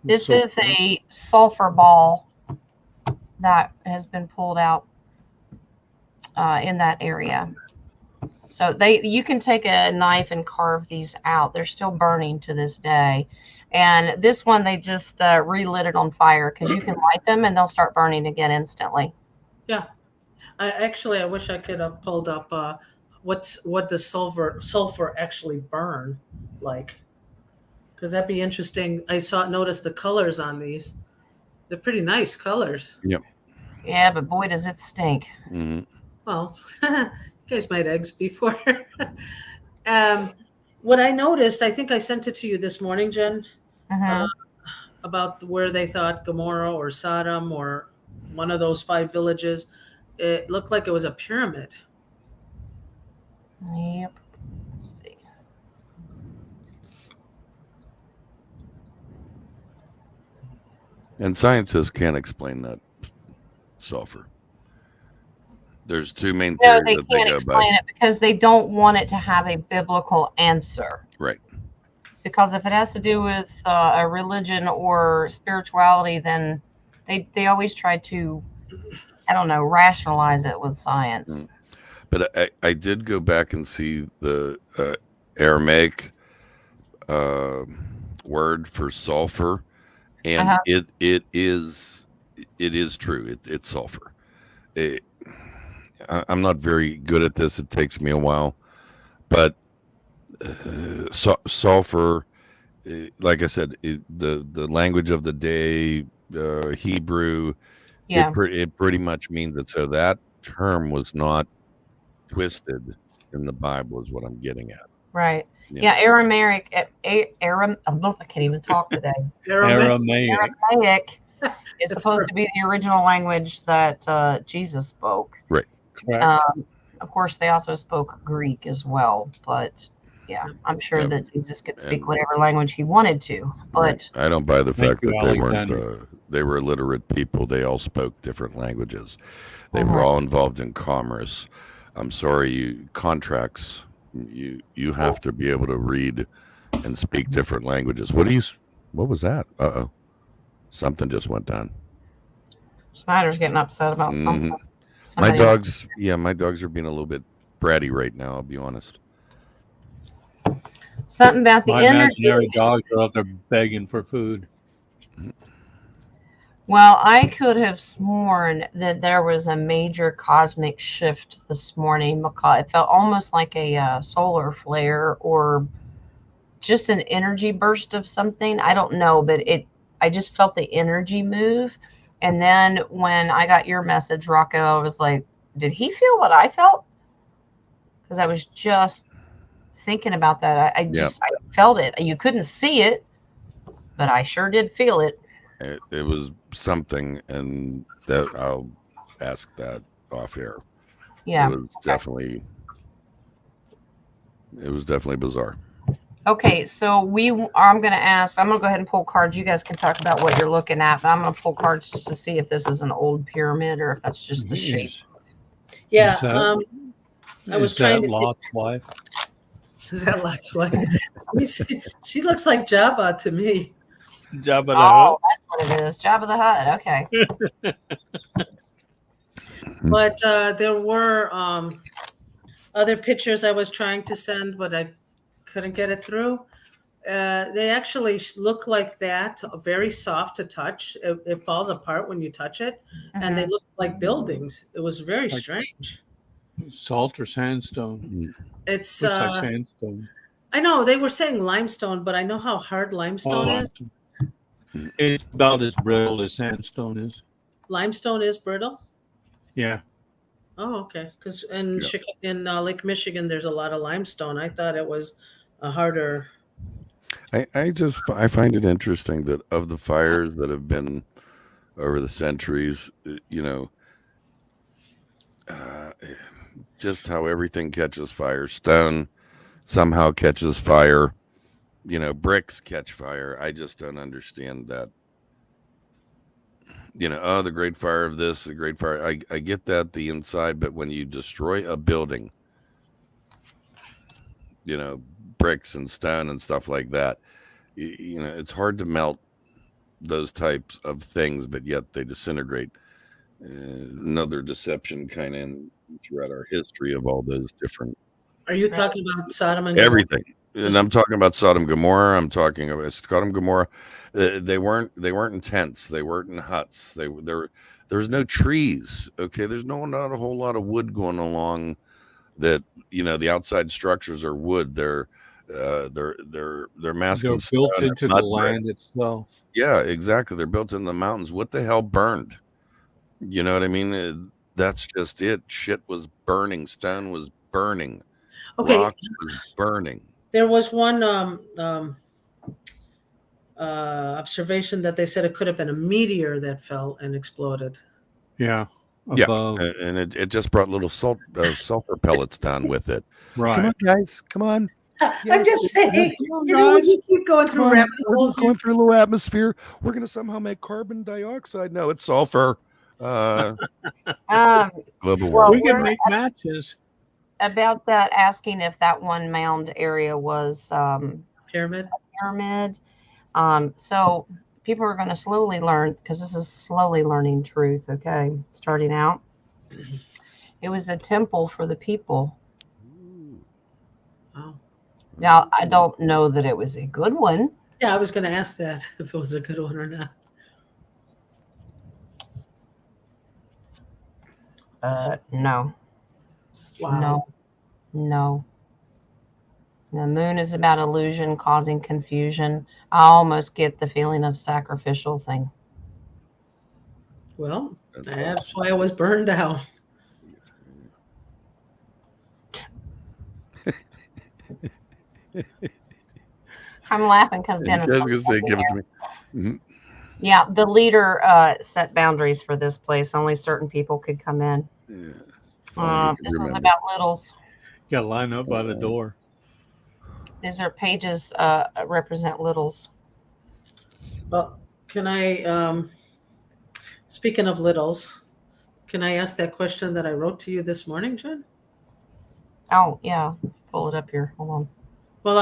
This is a sulfur ball that has been pulled out in that area. So you can take a knife and carve these out. They're still burning to this day. And this one, they just relit it on fire because you can light them and they'll start burning again instantly. Yeah. I wish I could have pulled up what does sulfur actually burn like? Because that'd be interesting. Noticed the colors on these. They're pretty nice colors. Yep. Yeah, but boy, does it stink. Mm-hmm. Well, you guys made eggs before. What I noticed, I think I sent it to you this morning, Jen, about where they thought Gomorrah or Sodom or one of those 5 villages. It looked like it was a pyramid. Yep. Let's see. And scientists can't explain that sulfur. There's 2 main theories No, they that they can't go explain by. it because they don't want it to have a biblical answer. Right. Because if it has to do with a religion or spirituality, then they always try to, I don't know, rationalize it with science. But I did go back and see the Aramaic word for sulfur, and it is true. It's sulfur. I'm not very good at this. It takes me a while, but sulfur, like I said, the language of the day, Hebrew, it pretty much means it. So that term was not twisted in the Bible, is what I'm getting at. Right. Yeah, Aramaic. I can't even talk today. Aramaic. Aramaic It's That's supposed to be the original language that Jesus spoke. Right. Correct. Of course, they also spoke Greek as well, but yeah, I'm sure Yep. that Jesus could speak And- whatever language he wanted to. But I don't buy the Thank fact you, that they weren't. Alexander. They were illiterate people. They all spoke different languages. They were Mhm. all involved in commerce. I'm sorry, contracts. You have to be able to read and speak different languages. What was that? Uh-oh. Something just went down. Snyder's getting upset about something. My Somebody- dogs are being a little bit bratty right now, I'll be honest. Something about the My energy. imaginary dogs are out there begging for food. Well, I could have sworn that there was a major cosmic shift this morning. Because it felt almost like a solar flare or just an energy burst of something. I don't know, but I just felt the energy move. And then when I got your message, Rocco, I was like, did he feel what I felt? Because I was just thinking about that. I felt it. You couldn't see it, but I sure did feel it. It was something, and that I'll ask that off air. Yeah. It was definitely bizarre. Okay, so I'm going to go ahead and pull cards. You guys can talk about what you're looking at, but I'm going to pull cards just to see if this is an old pyramid or if that's just the shape. Yeah. Is that- I was is trying that to Lot's wife? Is that Lot's wife? She looks like Jabba to me. Jabba the Oh, Hutt? that's what it is. Jabba the Hutt. Okay. But there were other pictures I was trying to send, but I couldn't get it through. They actually look like that, very soft to touch. It falls apart when you touch it, and they look like buildings. It was very strange. Salt or sandstone? It's Looks like sandstone. I know they were saying limestone, but I know how hard limestone is. It's about as brittle as sandstone is. Limestone is brittle. Yeah. Oh, okay. Because in Lake Michigan, there's a lot of limestone. I thought it was a harder. I find it interesting that of the fires that have been over the centuries, just how everything catches fire. Stone somehow catches fire. Bricks catch fire. I just don't understand that. The great fire of this, the great fire. I get that, the inside, but when you destroy a building, bricks and stone and stuff like that, it's hard to melt those types of things, but yet they disintegrate. Another deception kind of throughout our history of all those different. Are you talking about Sodom and Gomorrah? Everything? And I'm talking about Sodom and Gomorrah. I'm talking about Sodom and Gomorrah. They weren't in tents. They weren't in huts. There's no trees. Okay, there's not a whole lot of wood going along. That the outside structures are wood. They're masked. They're built into the land itself. Yeah, exactly. They're built in the mountains. What the hell burned? You know what I mean? That's just it. Shit was burning. Stone was burning. Okay. Rock was burning. There was one observation that they said it could have been a meteor that fell and exploded. Yeah. Yeah, and it just brought little sulfur pellets down with it. Right. Come on, guys. Come on. I'm just saying, when you keep going through rabbit holes, going through a little atmosphere. We're going to somehow make carbon dioxide. No, it's sulfur. Global warming. We can make matches. About that, asking if that one mound area was pyramid. A pyramid. So people are going to slowly learn, because this is slowly learning truth. Okay, starting out, it was a temple for the people. Oh. Now, I don't know that it was a good one. Yeah, I was going to ask that if it was a good one or not. No. Wow. No. The moon is about illusion causing confusion. I almost get the feeling of sacrificial thing. Well, that's why I was burned out. I'm laughing because Dennis. I was going to say, give it to me. Mm-hmm. Yeah, the leader set boundaries for this place. Only certain people could come in. Yeah. Oh, you can This was remember. about littles. You got to line up by the door. These are pages represent littles. Well, can I, speaking of littles, can I ask that question that I wrote to you this morning, Jen? Oh, yeah. Pull it up here. Hold on. Well,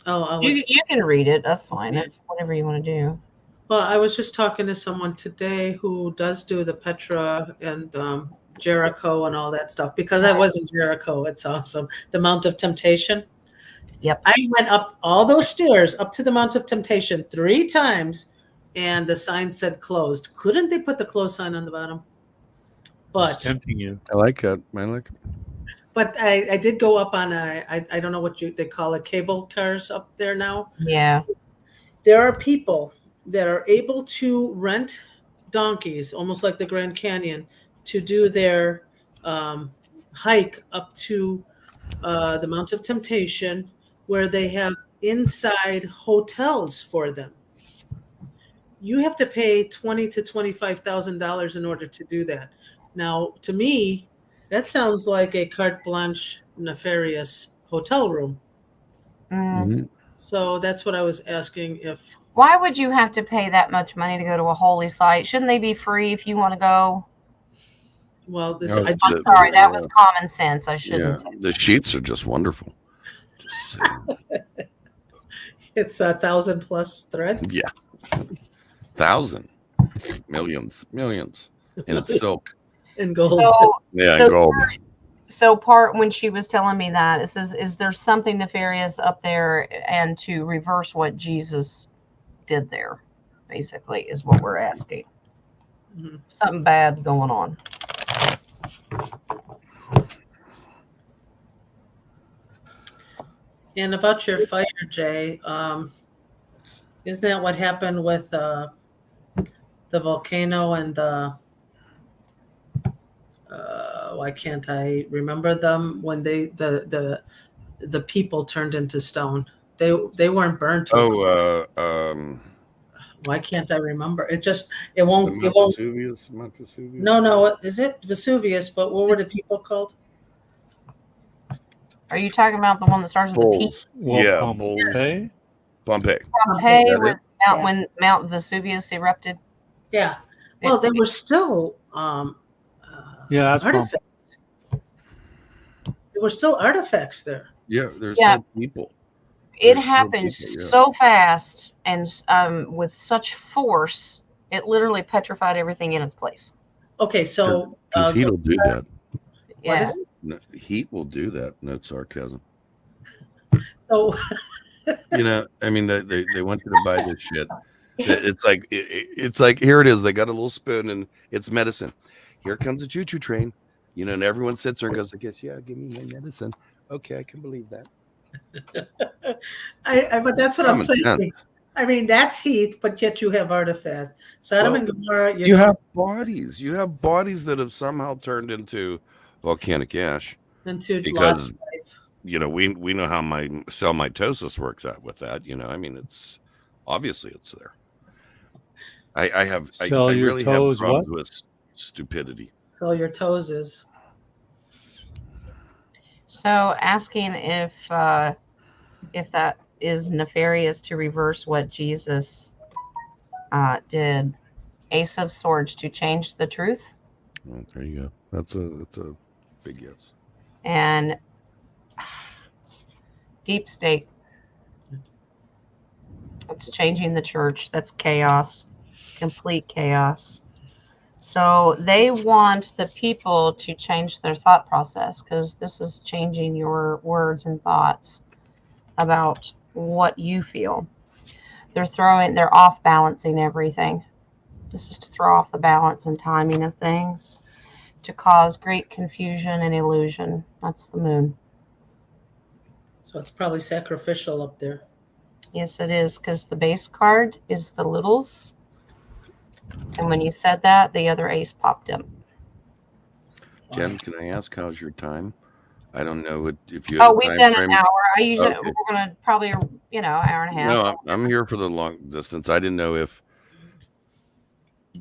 I'll You can read it. That's fine. Yeah. That's whatever you want to do. Well, I was just talking to someone today who does do the Petra and Jericho and all that stuff, because I was in Jericho. It's awesome. The Mount of Temptation. Yep. I went up all those stairs up to the Mount of Temptation 3 times, and the sign said closed. Couldn't they put the closed sign on the bottom? It's But tempting you. I like it. I like it. but I did go up on I don't know what they call it, cable cars up there now. Yeah. There are people that are able to rent donkeys, almost like the Grand Canyon, to do their hike up to the Mount of Temptation, where they have inside hotels for them. You have to pay $20,000 to $25,000 in order to do that. Now, to me, that sounds like a carte blanche, nefarious hotel room. Mhm. So that's what I was asking if. Why would you have to pay that much money to go to a holy site? Shouldn't they be free if you want to go? Well, this No, I it's just, Sorry, that was common sense. I Yeah, shouldn't say. the sheets are just wonderful. Just saying. it's 1,000 plus thread. Yeah, 1,000, millions, and it's silk. In gold. Yeah, So- gold. So part when she was telling me that, it says, is there something nefarious up there, and to reverse what Jesus did there, basically, is what we're asking. Mhm. Something bad's going on. And about your fire, Jay, isn't that what happened with the volcano and the why can't I remember them when the people turned into stone? They weren't burned. Why can't I remember? It won't. Mount Vesuvius. No, is it Vesuvius? But what were the people called? Are you talking about the one that starts with the P? Bulls. Well, Yeah, Pompeii. Pompeii. Pompeii, Is that with Yeah. when Mount Vesuvius erupted. Yeah. Well, they were still Yeah, that's artifacts. There were still artifacts there. Yeah, there's Yeah. still people. It There's happened still people, yeah. so fast and with such force, it literally petrified everything in its place. Okay, so Because heat will do that. what Yeah. is it? No, heat will do that. No sarcasm. So You know, I mean, they want you to buy this shit. It's like here it is. They got a little spoon and it's medicine. Here comes a choo-choo train. You know, and everyone sits there and goes, I guess, yeah, give me my medicine. Okay, I can believe that. but that's what I'm Common saying. sense. I mean, that's heat, but yet you have artifact. Sodom and Gomorrah. You have bodies. You have bodies that have somehow turned into volcanic ash. into because- lost life. You know, we know how my cell mitosis works out with that. You know, I mean, it's obviously it's there. I Sell your really toes, have problems with stupidity. So your toes is. So asking if that is nefarious to reverse what Jesus did. Ace of Swords, to change the truth. Well, there you go. That's a big yes. And Deep State. It's changing the church. That's chaos. Complete chaos. So they want the people to change their thought process, because this is changing your words and thoughts about what you feel. They're off balancing everything. This is to throw off the balance and timing of things, to cause great confusion and illusion. That's the moon. So it's probably sacrificial up there. Yes, it is, because the base card is the littles. And when you said that, the other ace popped up. Jen, can I ask how's your time? I don't know if you. Have Oh, a we've time done frame. an hour. I usually Okay. we're gonna probably hour and a half. No, I'm here for the long distance. I didn't know if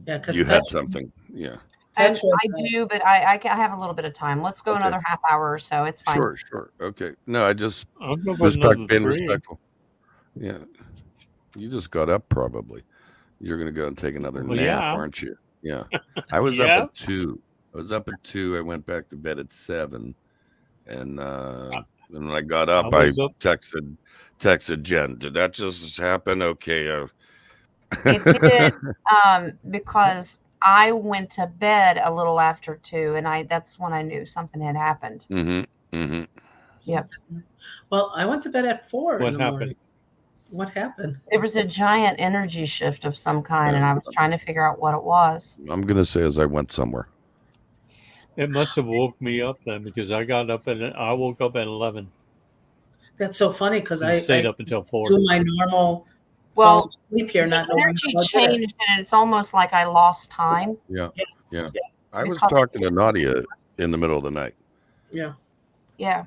Yeah, because You had something. Yeah. And Petra, I do, but I have a little bit of time. Let's go Okay. another half hour or so. It's fine. Sure. Okay. No, I just I'll go for another being 3. respectful. Yeah. You just got up probably. You're gonna go and take another Well, nap, yeah. aren't you? Yeah. I was up Yeah. at 2. I went back to bed at 7. And when I got up, I was up. texted Jen. Did that just happen? Okay. It did because I went to bed a little after 2, and that's when I knew something had happened. Yep. well, I went to bed at 4 What in the happened? morning. What happened? There was a giant energy shift of some kind, and I was trying to figure out what it was. I'm gonna say as I went somewhere. It must have woke me up then because I woke up at 11 That's so funny because and I stayed up until 4. do my normal Well, fall asleep here, the not knowing energy how I did it. changed, and it's almost like I lost time. Yeah. I was Because- talking to Nadia in the middle of the night. Yeah. Yeah.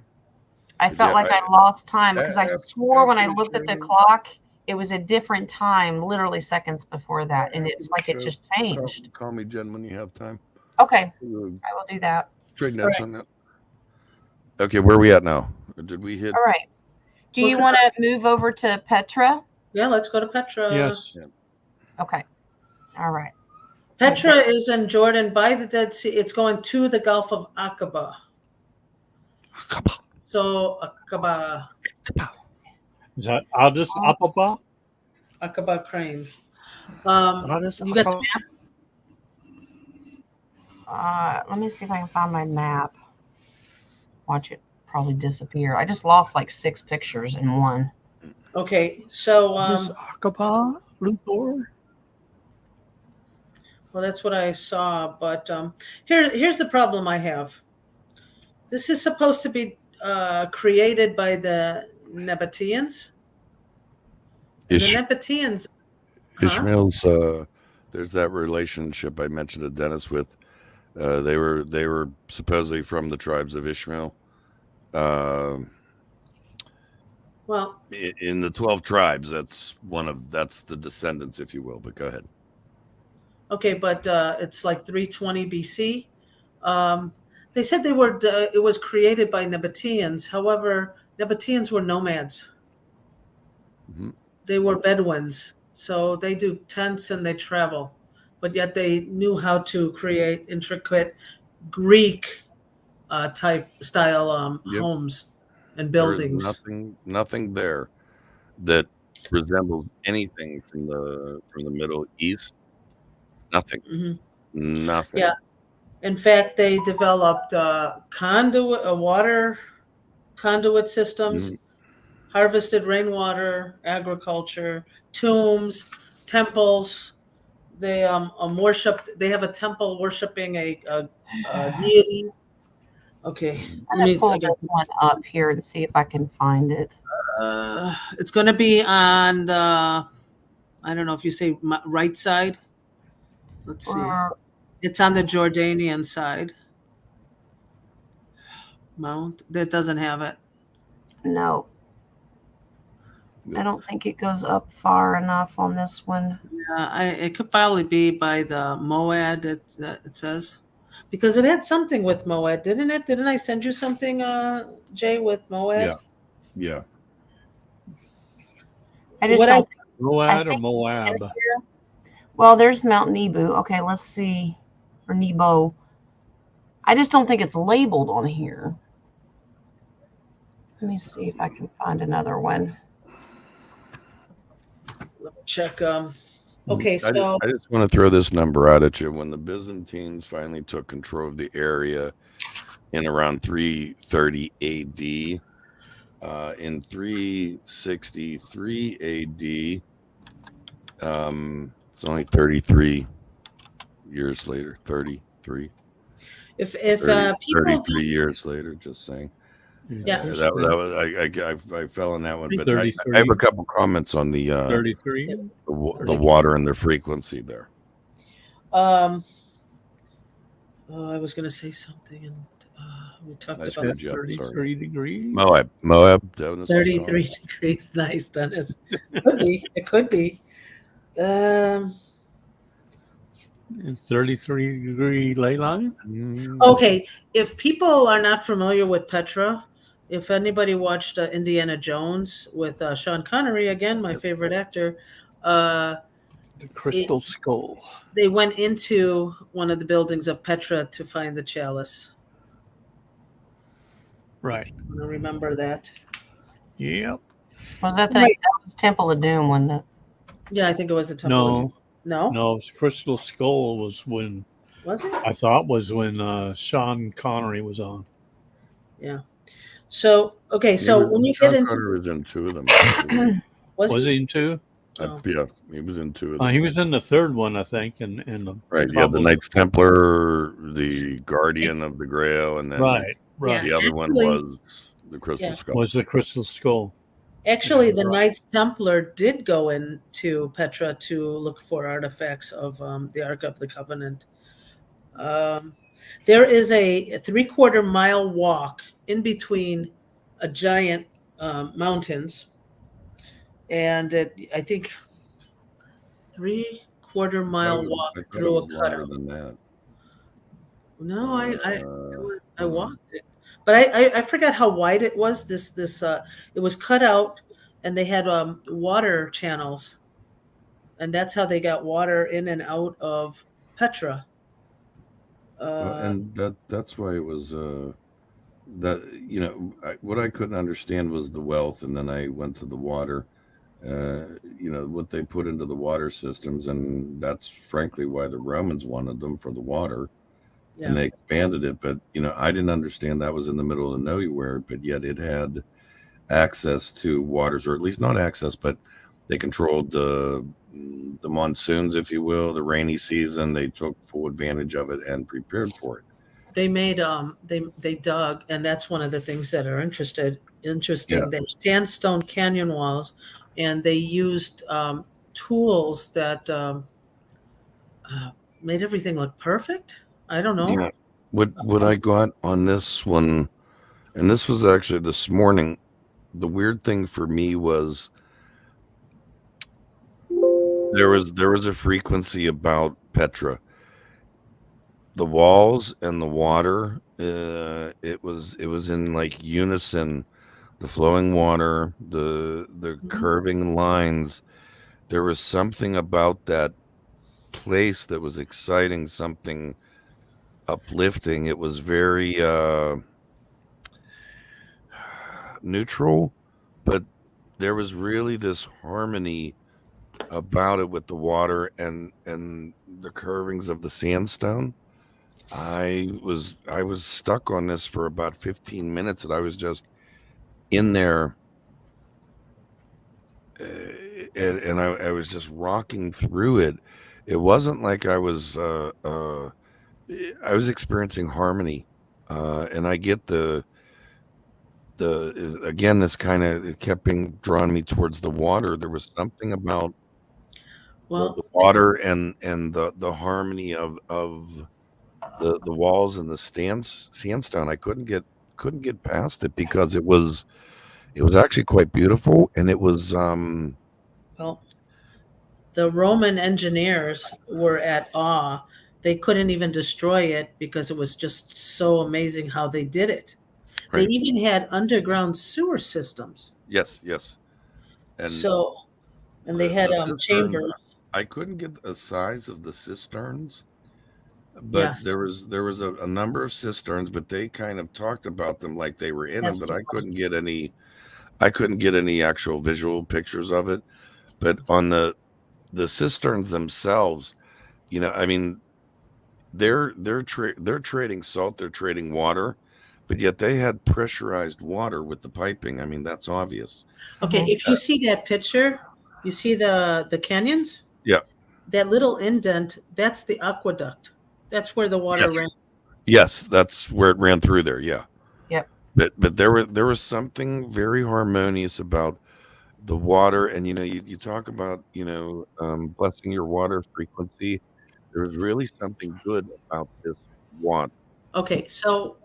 I Yeah, felt like I lost time because I after swore when I the looked at the show- clock, it was a different time, literally seconds before that, and it's like it just changed. Call me Jen when you have time. Okay, I will do that. Trade notes on that. Okay, where are we at now? Did we hit? All right. Do you want to move over to Petra? Yeah, let's go to Petra. Yes. Okay. All right. Petra is in Jordan by the Dead Sea. It's going to the Gulf of Aqaba. So Aqaba Is that Addis Ababa? Crane. Addis You got the Ababa? map? Let me see if I can find my map. Watch it probably disappear. I just lost like 6 pictures in one. Okay, so Addis Ababa, Luthor? well, that's what I saw. But here's the problem I have. This is supposed to be created by the Nabateans. The Nabateans. Ishmael's. There's that relationship I mentioned to Dennis with. They were supposedly from the tribes of Ishmael. Well, in the 12 tribes, that's the descendants, if you will. But go ahead. okay, but it's like 320 BC. They said it was created by Nabateans. However, Nabateans were nomads. Mm-hmm. They were Bedouins, so they do tents and they travel, but yet they knew how to create intricate Greek type style homes and buildings. There's nothing there that resembles anything from the Middle East. Nothing. Mm-hmm. Nothing. Yeah. In fact, they developed water conduit systems, harvested rainwater, agriculture, tombs, temples. They worshipped. They have a temple worshiping a deity. Okay, I'm going to pull this one up here and see if I can find it. It's going to be on the, I don't know if you say right side. Let's see. It's on the Jordanian side. Mount that doesn't have it. No. I don't think it goes up far enough on this one. Yeah, it could probably be by the Moad. It says, because it had something with Moad, didn't it? Didn't I send you something, Jay, with Moad? Yeah. I just don't. Moab or Moab? Well, there's Mount Nebo. Okay, let's see. Or Nebo. I just don't think it's labeled on here. Let me see if I can find another one. Let me check. Okay, so I just want to throw this number out at you. When the Byzantines finally took control of the area in around 330 AD, in 363 AD, it's only 33 years later. 33. If 33 people years later, just saying. Yeah. That was I fell in that one, but I 33. have a couple comments on the 33. the water and the frequency there. I was going to say something, and we talked Nice about job, 33 degrees. Moab. Dennis, 33 degrees. Nice, Dennis. It could be. 33-degree ley line. Okay, if people are not familiar with Petra, if anybody watched Indiana Jones with Sean Connery, again, my favorite actor, The Crystal Skull. they went into one of the buildings of Petra to find the chalice. Right. I remember that. Yep. Was that the Right. that was Temple of Doom, wasn't it? Yeah, I think it was the Temple. of Doom. No, No, no. Crystal Skull was when was it? I thought was when Sean Connery was on. Yeah. So okay, so He was- when you Sean get into Connery was in two of them. Was he in two? Oh. Yeah, he was in two of them. He was in the third one, I think, and Right, yeah, the Knights Templar, the Guardian of the Grail, and then right. the other one Actually- was the Crystal Yeah. Skull. Was the Crystal Skull. Actually, the Right. Knights Templar did go into Petra to look for artifacts of the Ark of the Covenant. There is a 3/4 mile walk in between a giant mountains, and I think 3/4 mile walk I thought it through a was longer cutout. than that. No, I hold walked on. it, but I forgot how wide it was. It was cut out, and they had water channels, and that's how they got water in and out of Petra. Well, and that's why it was that what I couldn't understand was the wealth, and then I went to the water. What they put into the water systems, and that's frankly why the Romans wanted them for the water. Yeah. And they expanded it, but I didn't understand that was in the middle of nowhere, but yet it had access to waters, or at least not access, but they controlled the monsoons, if you will, the rainy season. They took full advantage of it and prepared for it. They made they dug, and that's one of the things that are interesting. Yeah. They're sandstone canyon walls, and they used tools that made everything look perfect. I don't know. Yeah. What I got on this one, and this was actually this morning, the weird thing for me was there was a frequency about Petra. The walls and the water, it was in like unison. The flowing water, the curving lines. There was something about that place that was exciting, something uplifting. It was very neutral, but there was really this harmony about it with the water and the curvings of the sandstone. I was stuck on this for about 15 minutes, and I was just in there, and I was just rocking through it. It wasn't like I was experiencing harmony, and I get the again, this kind of kept being drawn me towards the water. There was something about the water and the harmony of the walls and the sandstone. I couldn't get past it because it was actually quite beautiful, and it was Well, the Roman engineers were at awe. They couldn't even destroy it because it was just so amazing how they did it. Right. They even had underground sewer systems. yes, and and they had the cistern, chambers. I couldn't get the size of the cisterns, but Yes. there was a number of cisterns, but they kind of talked about them like they were in That's them, the but I couldn't get any actual visual pictures of it. But on the cisterns themselves, I mean, they're trading salt, they're trading water, but yet they had pressurized water with the piping. I mean, that's obvious. Okay, if you see that picture, you see the canyons? Yeah. That little indent, that's the aqueduct. That's where the water ran. Yes, that's where it ran through there. Yeah. Yep. But there was something very harmonious about the water, and you talk about blessing your water frequency. There was really something good about this water. Okay, so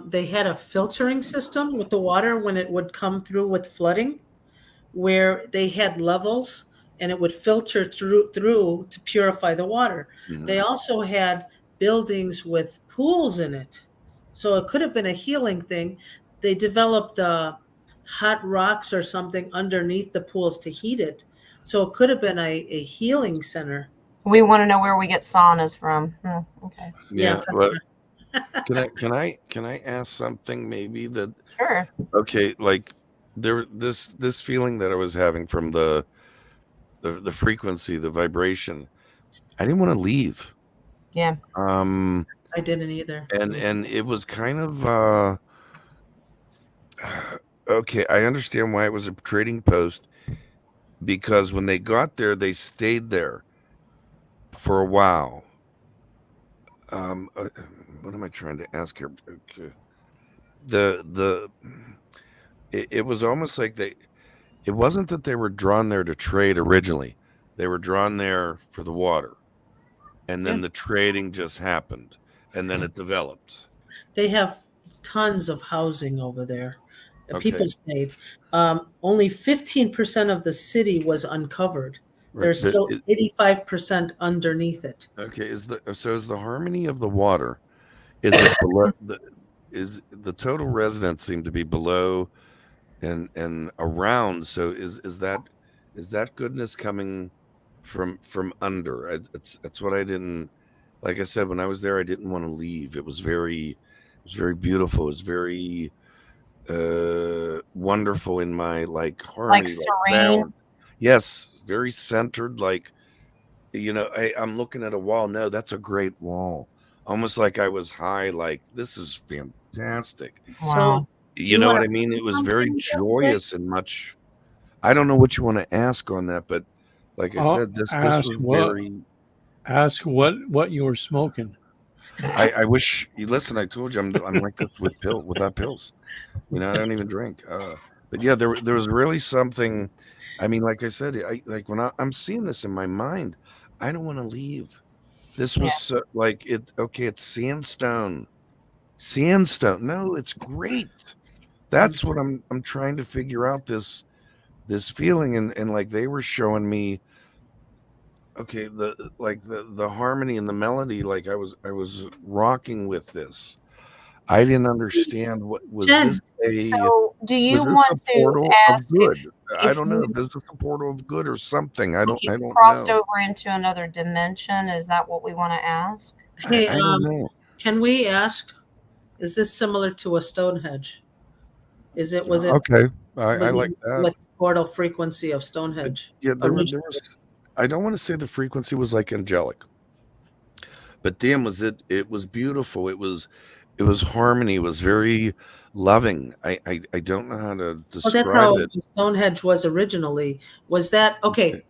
they had a filtering system with the water when it would come through with flooding, where they had levels, and it would filter through to purify the water. Mhm. They also had buildings with pools in it. So it could have been a healing thing. They developed hot rocks or something underneath the pools to heat it. So it could have been a healing center. We want to know where we get saunas from. Okay. Yeah. Petra. Well, can I ask something maybe that Sure. okay, like this feeling that I was having from the frequency, the vibration, I didn't want to leave. Yeah. I didn't either. And it was kind of okay, I understand why it was a trading post, because when they got there, they stayed there for a while. What am I trying to ask here? Okay. It was almost like it wasn't that they were drawn there to trade originally. They were drawn there for the water. And then the trading just happened, and then it developed. They have tons of housing over there. Okay. People stayed. Only 15% of the city was uncovered. Right, There's but still 85% underneath it. Okay, is the harmony of the water, is it below is the total residents seem to be below and around, so is that goodness coming from under? It's what I didn't, like I said, when I was there, I didn't want to leave. It was very beautiful. It was very wonderful in my like harmony, Like serene. balance. Yes, very centered, like, I'm looking at a wall. No, that's a great wall. Almost like I was high, like, this is fantastic. Wow. You know what I mean? It was very joyous and much. I don't know what you want to ask on that, but like I said, this was very. Ask what you were smoking. I wish you listen. I told you I'm like this without pills. I don't even drink. But yeah, there was really something. I mean, like I said, like when I'm seeing this in my mind, I don't want to leave. This was like it. Okay, it's sandstone. Sandstone. No, it's great. That's what I'm trying to figure out, this feeling, and like they were showing me. Okay, the harmony and the melody, like I was rocking with this. I didn't understand what was Jen, this So, do you was this a want to portal of ask good? I if don't know. you Is this a portal of good or something? I don't crossed know. over into another dimension? Is that what we want to ask? Hey, I don't know. can we ask? Is this similar to a Stonehenge? Was it Okay, I like that. like portal frequency of Stonehenge? Yeah, there was. I don't want to say the frequency was like angelic, but damn, was it? It was beautiful. It was harmony. It was very loving. I don't know how to describe Well, that's how it. Stonehenge was originally. Was that okay?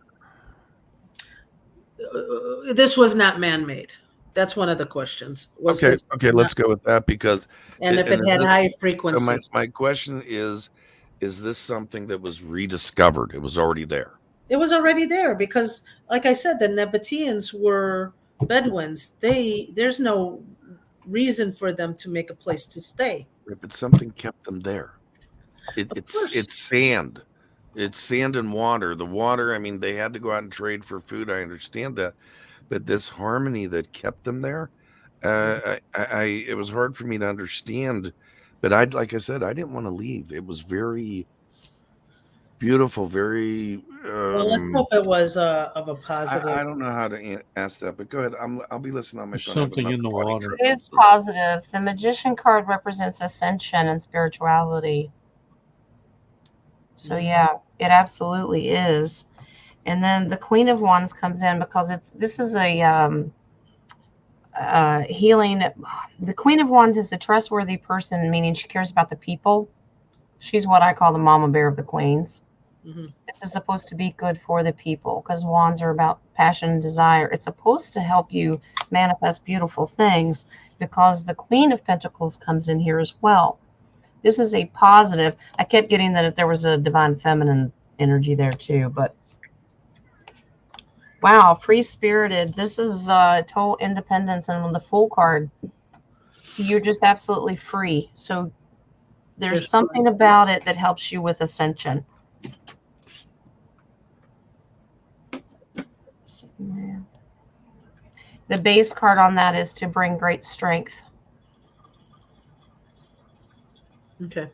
This was not man-made. That's one of the questions. Okay, let's go with that, because and if it had high frequency. So my question is this something that was rediscovered? It was already there. It was already there because, like I said, the Nabateans were Bedouins. There's no reason for them to make a place to stay. But something kept them there. It's sand. It's sand and water. The water, I mean, they had to go out and trade for food. I understand that. But this harmony that kept them there, it was hard for me to understand. But like I said, I didn't want to leave. It was very beautiful, very. Well, let's hope it was of a positive. I don't know how to ask that, but go ahead. I'll be listening on my phone. Something in the water. It is positive. The Magician card represents ascension and spirituality. So yeah, it absolutely is. And then the Queen of Wands comes in because this is a healing. The Queen of Wands is a trustworthy person, meaning she cares about the people. She's what I call the mama bear of the queens. Mm-hmm. This is supposed to be good for the people because wands are about passion and desire. It's supposed to help you manifest beautiful things because the Queen of Pentacles comes in here as well. This is a positive. I kept getting that there was a divine feminine energy there too, but wow, free-spirited. This is total independence, and on the Fool card, you're just absolutely free. So there's something about it that helps you with ascension. The base card on that is to bring great strength. Okay.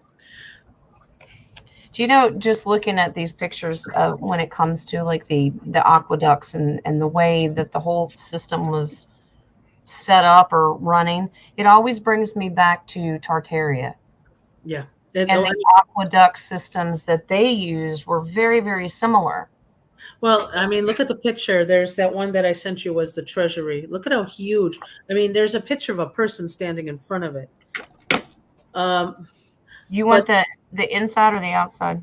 Do you know, just looking at these pictures of when it comes to like the aqueducts and the way that the whole system was set up or running, it always brings me back to Tartaria. Yeah. And the aqueduct systems that they used were very, very similar. Well, I mean, look at the picture. There's that one that I sent you was the treasury. Look at how huge. I mean, there's a picture of a person standing in front of it. You want the inside or the outside?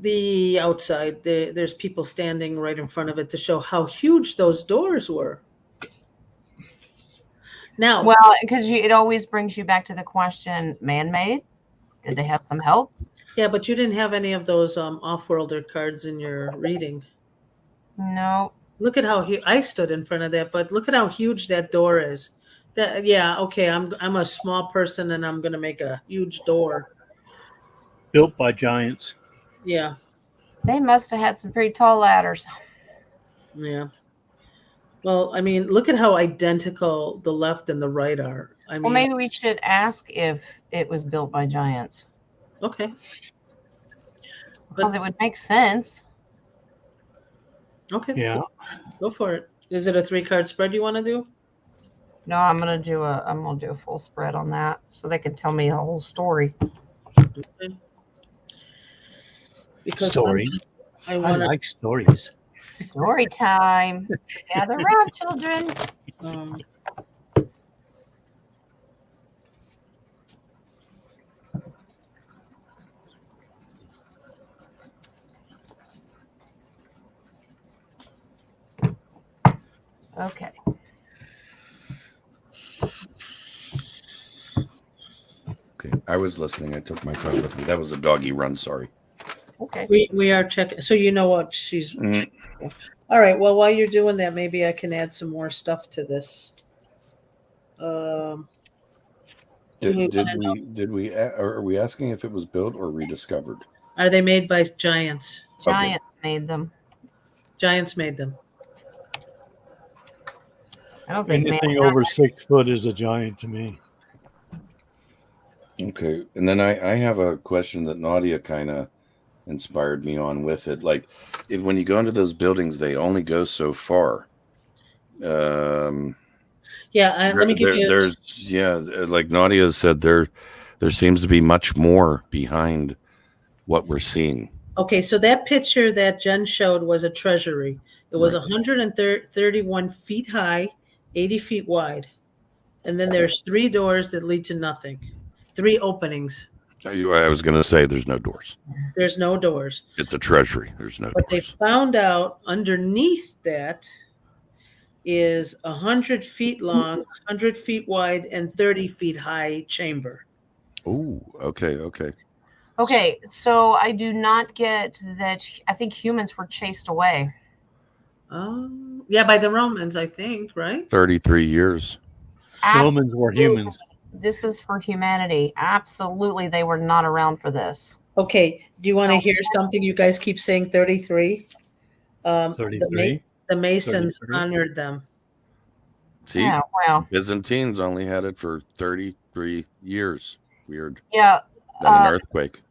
The outside. There's people standing right in front of it to show how huge those doors were. Now, well, because it always brings you back to the question: man-made? Did they have some help? Yeah, but you didn't have any of those off-worlder cards in your reading. No. Look at how I stood in front of that, but look at how huge that door is. That okay, I'm a small person and I'm gonna make a huge door. Built by giants. Yeah. They must have had some pretty tall ladders. Yeah. Well, I mean, look at how identical the left and the right are. I mean, well, maybe we should ask if it was built by giants. Okay. Because it would make sense. Okay. Yeah. Go for it. Is it a 3-card spread you want to do? No, I'm gonna do a full spread on that so they can tell me the whole story. Okay. Because Story. I like stories. Story time. Gather around, children. Okay. Okay, I was listening. I took my phone with me. That was a doggy run. Sorry. Okay. We are checking. So you know what she's. All right. Well, while you're doing that, maybe I can add some more stuff to this. Are we asking if it was built or rediscovered? Are they made by giants? Giants made them. Giants made them. I don't think anything over 6 foot is a giant to me. Okay, and then I have a question that Nadia kind of inspired me on with it. Like, when you go into those buildings, they only go so far. Let me give you. Like Nadia said, there seems to be much more behind what we're seeing. Okay, so that picture that Jen showed was a treasury. It was 131 feet high, 80 feet wide, and then there's 3 doors that lead to nothing. 3 openings. I was going to say there's no doors. There's no doors. It's a treasury. There's no doors. But they found out underneath that is 100 feet long, 100 feet wide, and 30 feet high chamber. Oh, okay. Okay, so I do not get that. I think humans were chased away. Oh, yeah, by the Romans, I think, right? 33 years. Romans were humans. This is for humanity. Absolutely, they were not around for this. Okay, do you want to hear something? You guys keep saying 33. 33. The Masons 33. honored them. See, yeah, wow. Byzantines only had it for 33 years. Weird. Yeah. Then an earthquake.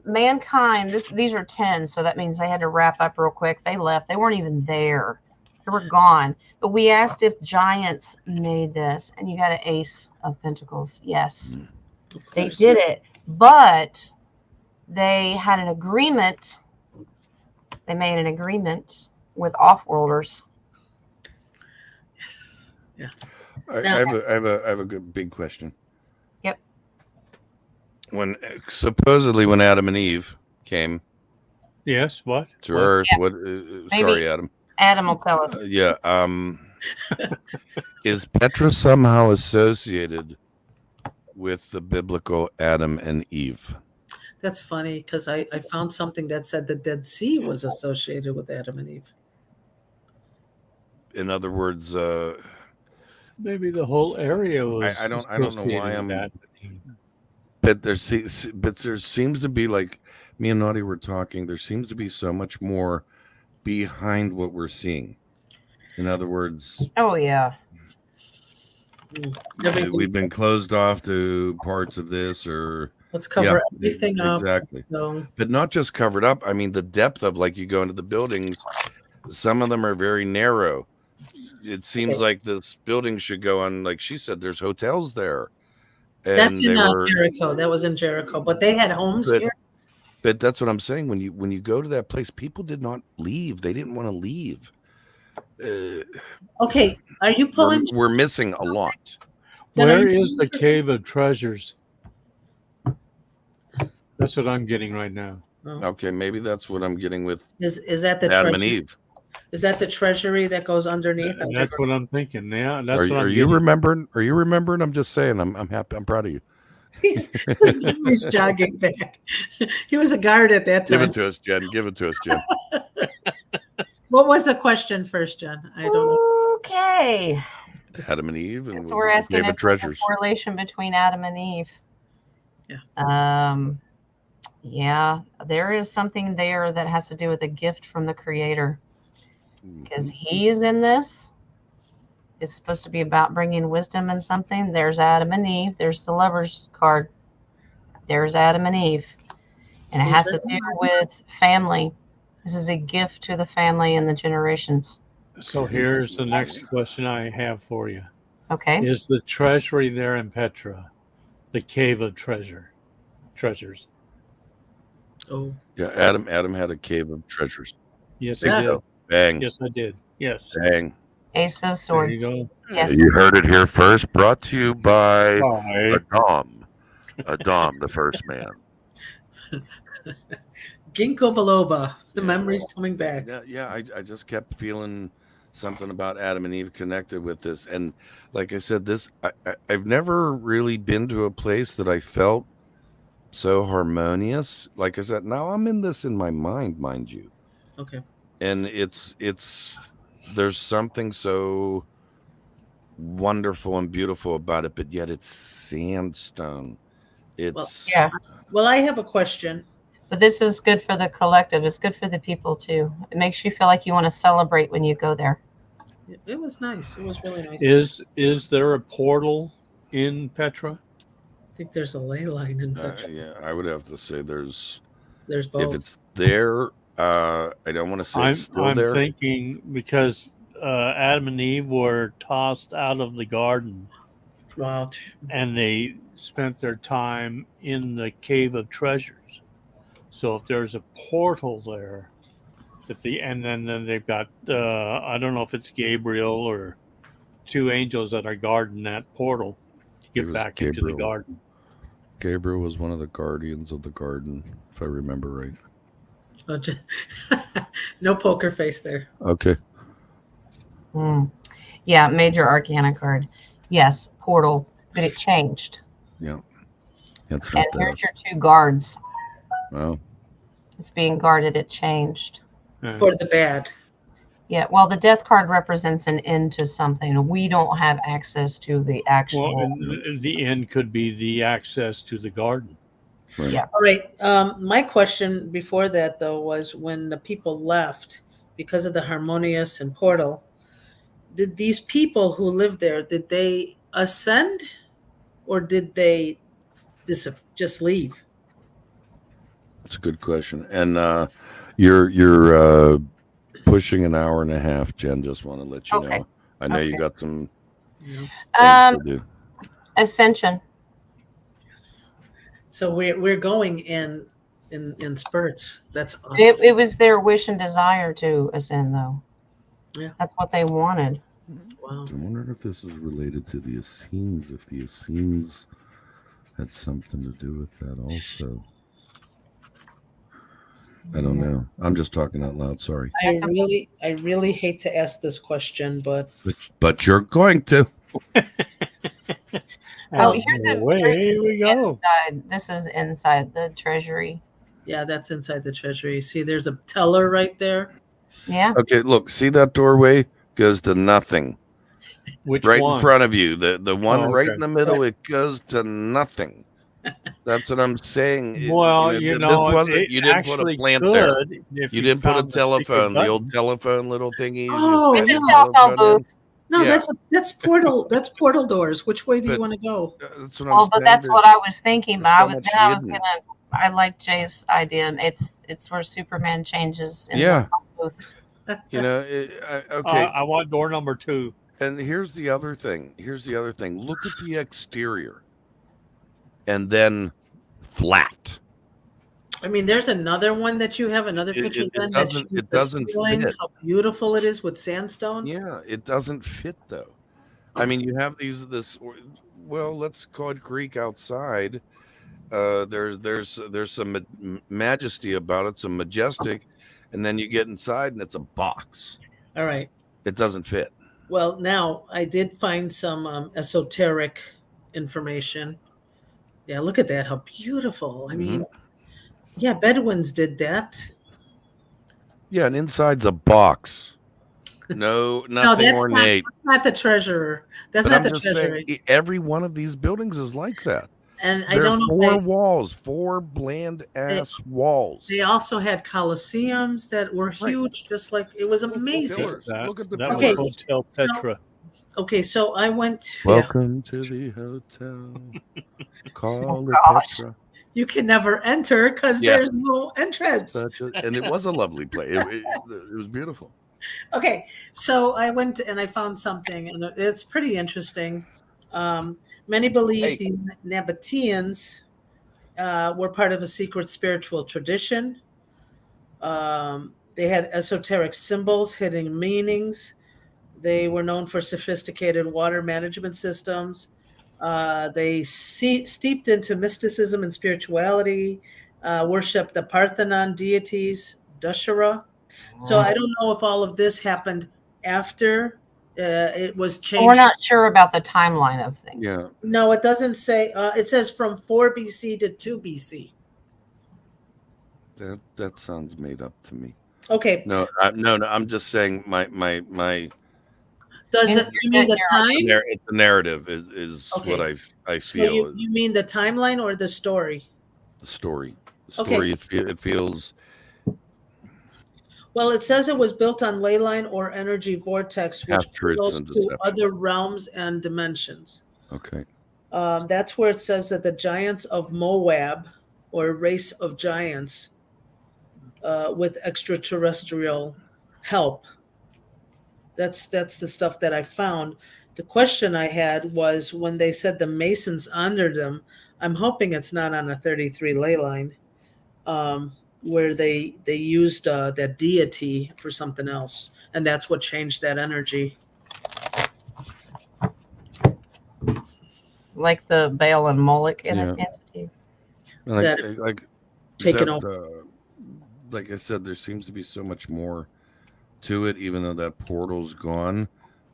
Mankind, these are 10, so that means they had to wrap up real quick. They left. They weren't even there. They were gone. But we asked if giants made this, and you got an Ace of Pentacles. Yes, they did it. But they had an agreement. They made an agreement with off-worlders. Yes. Yeah. I have a good big question. Yep. Supposedly when Adam and Eve came, Yes. What? to Earth, Yeah. what? Sorry, Adam. Adam will tell us. Is Petra somehow associated with the biblical Adam and Eve? That's funny because I found something that said the Dead Sea was associated with Adam and Eve. In other words, Maybe the whole area was. I don't know why I'm. That. But there seems to be, like me and Nadia were talking. There seems to be so much more behind what we're seeing. In other words, Oh yeah. we've been closed off to parts of this, or Let's cover everything up. Exactly. So, But not just covered up. I mean, the depth of, like, you go into the buildings, some of them are very narrow. It seems like this building should go on, like she said, there's hotels there. And that's in Jericho. That was in Jericho, but they had homes here. But that's what I'm saying. When you go to that place, people did not leave. They didn't want to leave. Okay, are you pulling? We're missing a lot. Where is the Cave of Treasures? That's what I'm getting right now. Okay, maybe that's what I'm getting with. Is that the Adam and Eve? Is that the treasury that goes underneath? And that's what I'm thinking. Yeah, that's what I'm Are you remembering? Are you remembering? I'm just saying. I'm happy. I'm proud of you. His memory's jogging back. He was a guard at that time. Give it to us, Jen. Give it to us, Jen. What was the question first, Jen? I don't know. Okay. Adam and Eve, and So we're asking if there's a treasures. correlation between Adam and Eve. Yeah. Yeah, there is something there that has to do with a gift from the Creator, because He is in this. It's supposed to be about bringing wisdom and something. There's Adam and Eve. There's the Lover's card. There's Adam and Eve, and it has to do with family. This is a gift to the family and the generations. So here's the next question I have for you. Okay. Is the treasury there in Petra the Cave of Treasures? Oh. Yeah, Adam had a cave of treasures. Yes, I did. Bang. Yes, I did. Yes. Bang. Ace of Swords. There you go. Yes. You heard it here first. Brought to you by Bye. Adam, the first man. Ginkgo biloba. The memory's coming back. Yeah. I just kept feeling something about Adam and Eve connected with this, and like I said, I've never really been to a place that I felt so harmonious. Like I said, now I'm in this in my mind you. Okay. And it's there's something so wonderful and beautiful about it, but yet it's sandstone. It's Well, I have a question. But this is good for the collective. It's good for the people too. It makes you feel like you want to celebrate when you go there. It was nice. It was really nice. Is there a portal in Petra? I think there's a ley line in Petra. yeah, I would have to say there's both. If it's there, I don't want to say it's still there. I'm thinking because Adam and Eve were tossed out of the garden. Wow. And they spent their time in the Cave of Treasures. So if there's a portal there, and then they've got I don't know if it's Gabriel or two angels that are guarding that portal to get back into the garden. Gabriel was one of the guardians of the garden, if I remember right. No poker face there. Okay. Yeah, major arcana card. Yes, portal, but it changed. Yeah. And here's your two guards. Wow. It's being guarded. It changed. For the bad. Yeah, well, the death card represents an end to something. We don't have access to the actual. Well, the end could be the access to the garden. Right. Yeah. All right. My question before that, though, was when the people left because of the Harmonious and Portal, did these people who lived there, did they ascend or did they just leave? That's a good question. And you're pushing an hour and a half, Jen. Just want to let you know. I know you got some things to do. Ascension. Yes. So we're going in spurts. That's awesome. It was their wish and desire to ascend, though. Yeah. That's what they wanted. Wow. I wondered if this is related to the Essenes, if the Essenes had something to do with that also. I don't know. I'm just talking out loud. Sorry. I really hate to ask this question, but you're going to. Here we go. This is inside the treasury. Yeah, that's inside the treasury. See, there's a teller right there. Yeah. Okay, look. See that doorway goes to nothing. Which right one? In front of you, the one right in the middle, it goes to nothing. That's what I'm saying. Well, This wasn't. it You didn't put a actually plant there. could if You didn't put a found the secret telephone. The old button. telephone little thingies. Oh, you It's stick a the yeah. telephone telephone in. booth. No, Yeah. that's portal. That's portal doors. Which way do you But- want to go? That's what I'm Well, but saying. that's what I was thinking. But there's so much I was hidden. gonna. I like Jay's idea. It's where Superman changes in Yeah. the booth. Okay. I want door number 2. And here's the other thing. Look at the exterior, and then flat. I mean, there's another one that you have another It- picture. it then doesn't- that it doesn't ceiling, fit. how beautiful it is with sandstone. Yeah, it doesn't fit though. I mean, you have well, let's call it Greek outside. There's some majesty about it, some majestic, and then you get inside and it's a box. All right. It doesn't fit. Well, now I did find some esoteric information. Yeah, look at that. How beautiful. I mean, yeah, Bedouins did that. Yeah, and inside's a box. No, nothing ornate. That's not the treasurer. That's But not I'm the just treasury. saying, every one of these buildings is like that. And I There don't are know. four walls, 4 bland ass walls. They also had coliseums that were huge, just like it was amazing. Pillars. Look at the That Okay. was Hotel Petra. Okay, so I went to. Welcome to the hotel. Call it gosh. Petra. You can never enter because Yeah. there's no entrance. And it was a lovely place. It was beautiful. Okay, so I went and I found something, and it's pretty interesting. Many believe these Nabateans were part of a secret spiritual tradition. They had esoteric symbols, hidden meanings. They were known for sophisticated water management systems. They steeped into mysticism and spirituality, worshipped the Parthenon deities, Dashera. So I don't know if all of this happened after it was changed. So we're not sure about the timeline of things. Yeah. No, it doesn't say. It says from 4 BC to 2 BC. That sounds made up to me. Okay. No. I'm just saying my Does it? You mean the time? the narrative is Okay. what I So feel. you mean the timeline or the story? The story. Okay. It feels. Well, it says it was built on ley line or energy vortex, which Half-truths goes and to deception. other realms and dimensions. Okay. That's where it says that the giants of Moab, or race of giants, with extraterrestrial help. That's the stuff that I found. The question I had was when they said the Masons honored them. I'm hoping it's not on a 33 ley line, where they used that deity for something else, and that's what changed that energy. Like the Baal and Moloch Yeah. entity. Like Taken that, over. like I said, there seems to be so much more to it, even though that portal's gone.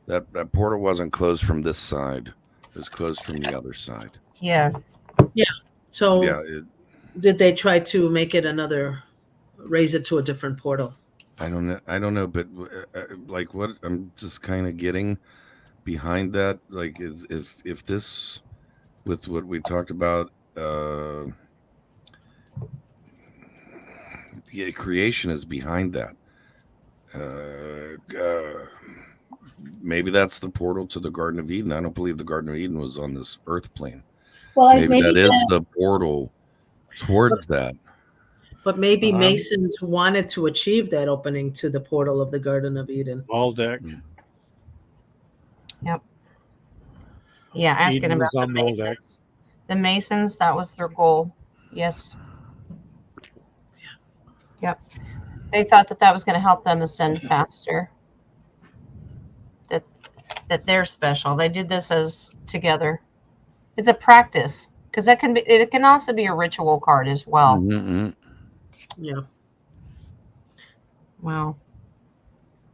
That portal wasn't closed from this side. It was closed from the other side. Yeah. So Yeah, did they try to make it raise it to a different portal? I don't know, but like what I'm just kind of getting behind that, like, is if this, with what we talked about, creation is behind that. Maybe that's the portal to the Garden of Eden. I don't believe the Garden of Eden was on this earth plane. Well, Maybe that is the portal towards that. But maybe Masons wanted to achieve that opening to the portal of the Garden of Eden. Waldeck. Yeah, asking Eden about was the on Moldeck. Masons. The Masons, that was their goal. Yes. Yep. They thought that was going to help them ascend faster. That they're special. They did this as together. It's a practice, because it can also be a ritual card as well. Mm-hmm. Yeah. Wow.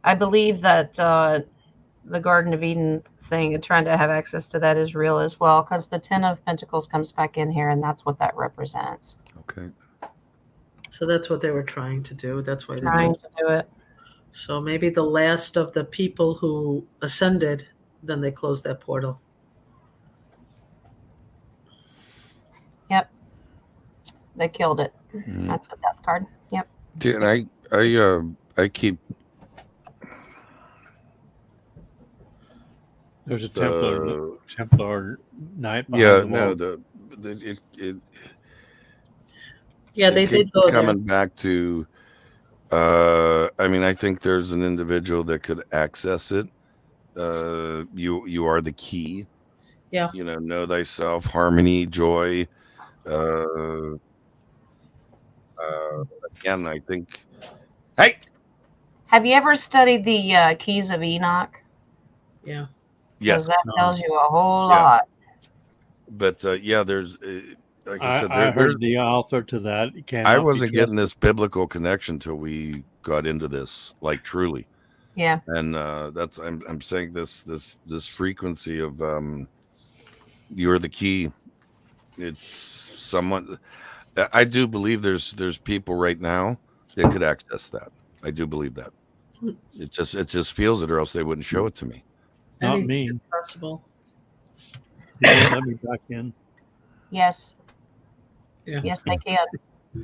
I believe that the Garden of Eden thing and trying to have access to that is real as well, because the 10 of Pentacles comes back in here, and that's what that represents. Okay. So that's what they were trying to do. That's why they Trying did. to do it. So maybe the last of the people who ascended, then they closed that portal. Yep. They killed it. Mhm. That's a death card. Yep. And I keep There's a the Templar knight behind the wall. Yeah, they it did keeps go there. coming back to. I mean, I think there's an individual that could access it. You are the key. Yeah. Know thyself, harmony, joy. Uh, Again, I think. Hey. Have you ever studied the Keys of Enoch? Yeah. Because Yes. that tells you a whole Yeah. lot. But there's like I said, I heard the author to that. I wasn't getting this biblical connection till we got into this, like truly. Yeah. And that's I'm saying this frequency of you're the key. It's someone. I do believe there's people right now that could access that. I do believe that. It just feels it, or else they wouldn't show it to me. Not Anything me. is possible. They won't let me back in. Yes. Yeah. Yes, they can.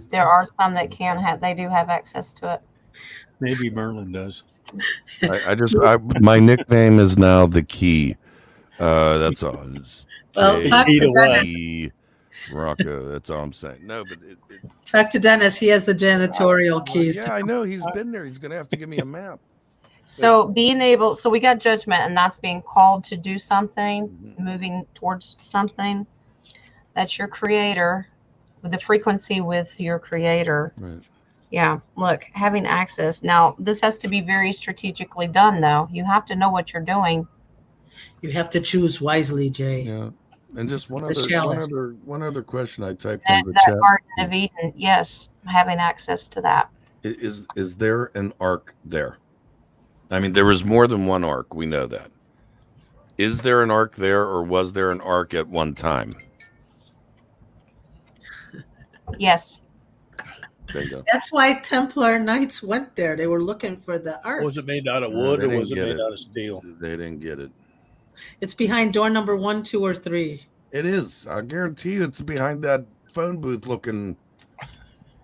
There are some that can have. They do have access to it. Maybe Merlin does. My nickname is now the key. That's all. It's Well, talk Key to to what? Dennis. Rocco. That's all I'm saying. No, but Talk to Dennis. He has the janitorial keys. yeah, I know he's been there. He's gonna have to give me a map. So so we got judgment, and that's being called to do something, Mhm. moving towards something. That's your creator, with the frequency with your creator. Right. Yeah, look, having access. Now, this has to be very strategically done, though. You have to know what you're doing. You have to choose wisely, Jay. Yeah. And just one chalice. other question I typed That, in the that chat. Garden of Eden, yes, having access to that. Is there an ark there? I mean, there was more than one ark. We know that. Is there an ark there, or was there an ark at one time? Yes. There you go. That's why Templar Knights went there. They were looking for the ark. Was it made out of No, wood they or didn't was it get made out of steel? They didn't get it. It's behind door number 1, 2, or 3. It is. I guarantee you it's behind that phone booth looking.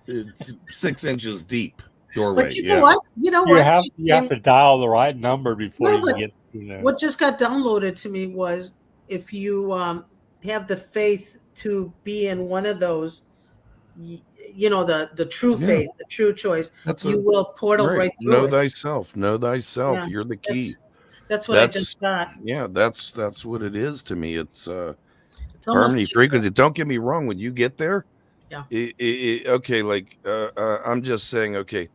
It's 6 inches deep doorway. But you know what? You know You what? have to dial the right number before No, you but can get in there. What just got downloaded to me was if you have the faith to be in one of those, the true Yeah. faith, the true choice, That's you will portal right through Know it. thyself. Know thyself. Yeah, You're the key. That's what I just got. Yeah, that's what it is to me. It's It's almost harmony, frequency. Don't get me wrong. When you get there, Yeah. Okay, like I'm just saying. Okay,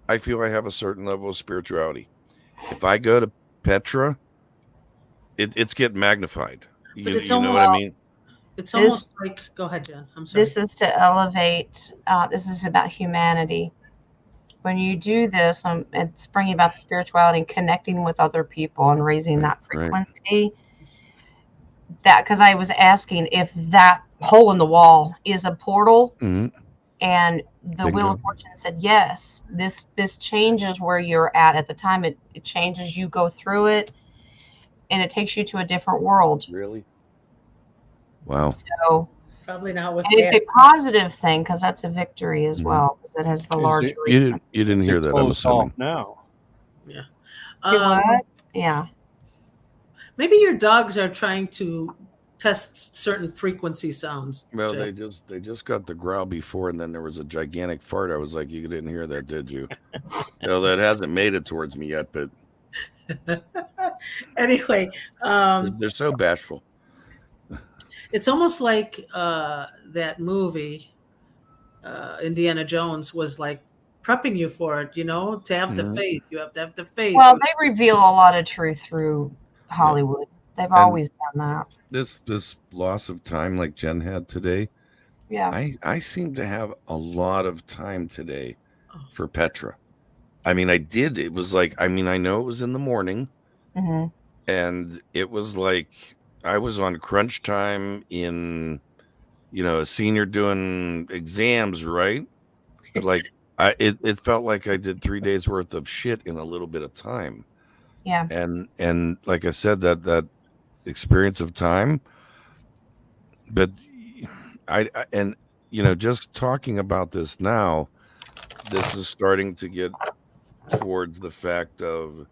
I feel I have a certain level of spirituality. If I go to Petra, it's getting magnified. But it's you know almost- what I mean? It's almost like, go ahead, Jen. I'm sorry. This is to elevate. This is about humanity. When you do this, it's bringing about the spirituality and connecting with other people and raising that Right. frequency. That, because I was asking if that hole in the wall is a portal, Mhm. and the Wheel Bingo. of Fortune said yes. This changes where you're at the time. It changes. You go through it, and it takes you to a different world. Really? Wow. So Probably not with and it's that. a positive thing because that's a victory as Mhm. well, because it has the Is large it- reason. You didn't hear It's that, I'm closed off assuming. now. Do Um, what? Yeah. Maybe your dogs are trying to test certain frequency sounds. Well, Jay. they just got the growl before, and then there was a gigantic fart. I was like, you didn't hear that, did you? Well, that hasn't made it towards me yet, but Anyway, they're so bashful. it's almost like that movie, Indiana Jones, was like prepping you for it. To have the Mhm. faith. You have to have the faith. Well, they reveal a lot of truth through Hollywood. They've always done that. This loss of time, like Jen had today, Yeah. I seem to have a lot of time today Oh. for Petra. I mean, I did. It was like, I know it was in the morning, Hmm. and it was like I was on crunch time in, a senior doing exams, right? But like, it felt like I did 3 days worth of shit in a little bit of time. Yeah. And like I said, that experience of time, but and just talking about this now, this is starting to get towards the fact of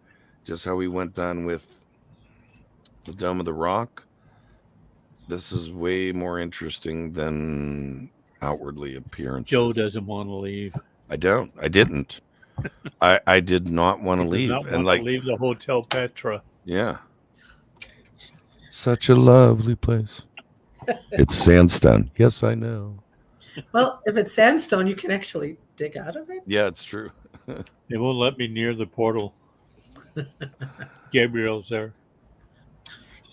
just how we went down with the Dome of the Rock. This is way more interesting than outwardly appearances. Joe doesn't want to leave. I didn't. I did not want to He does leave. not And want to leave the Hotel Petra. yeah. Such a lovely place. It's sandstone. Yes, I know. Well, if it's sandstone, you can actually dig out of it. Yeah, it's true. They won't let me near the portal. Gabriel's there.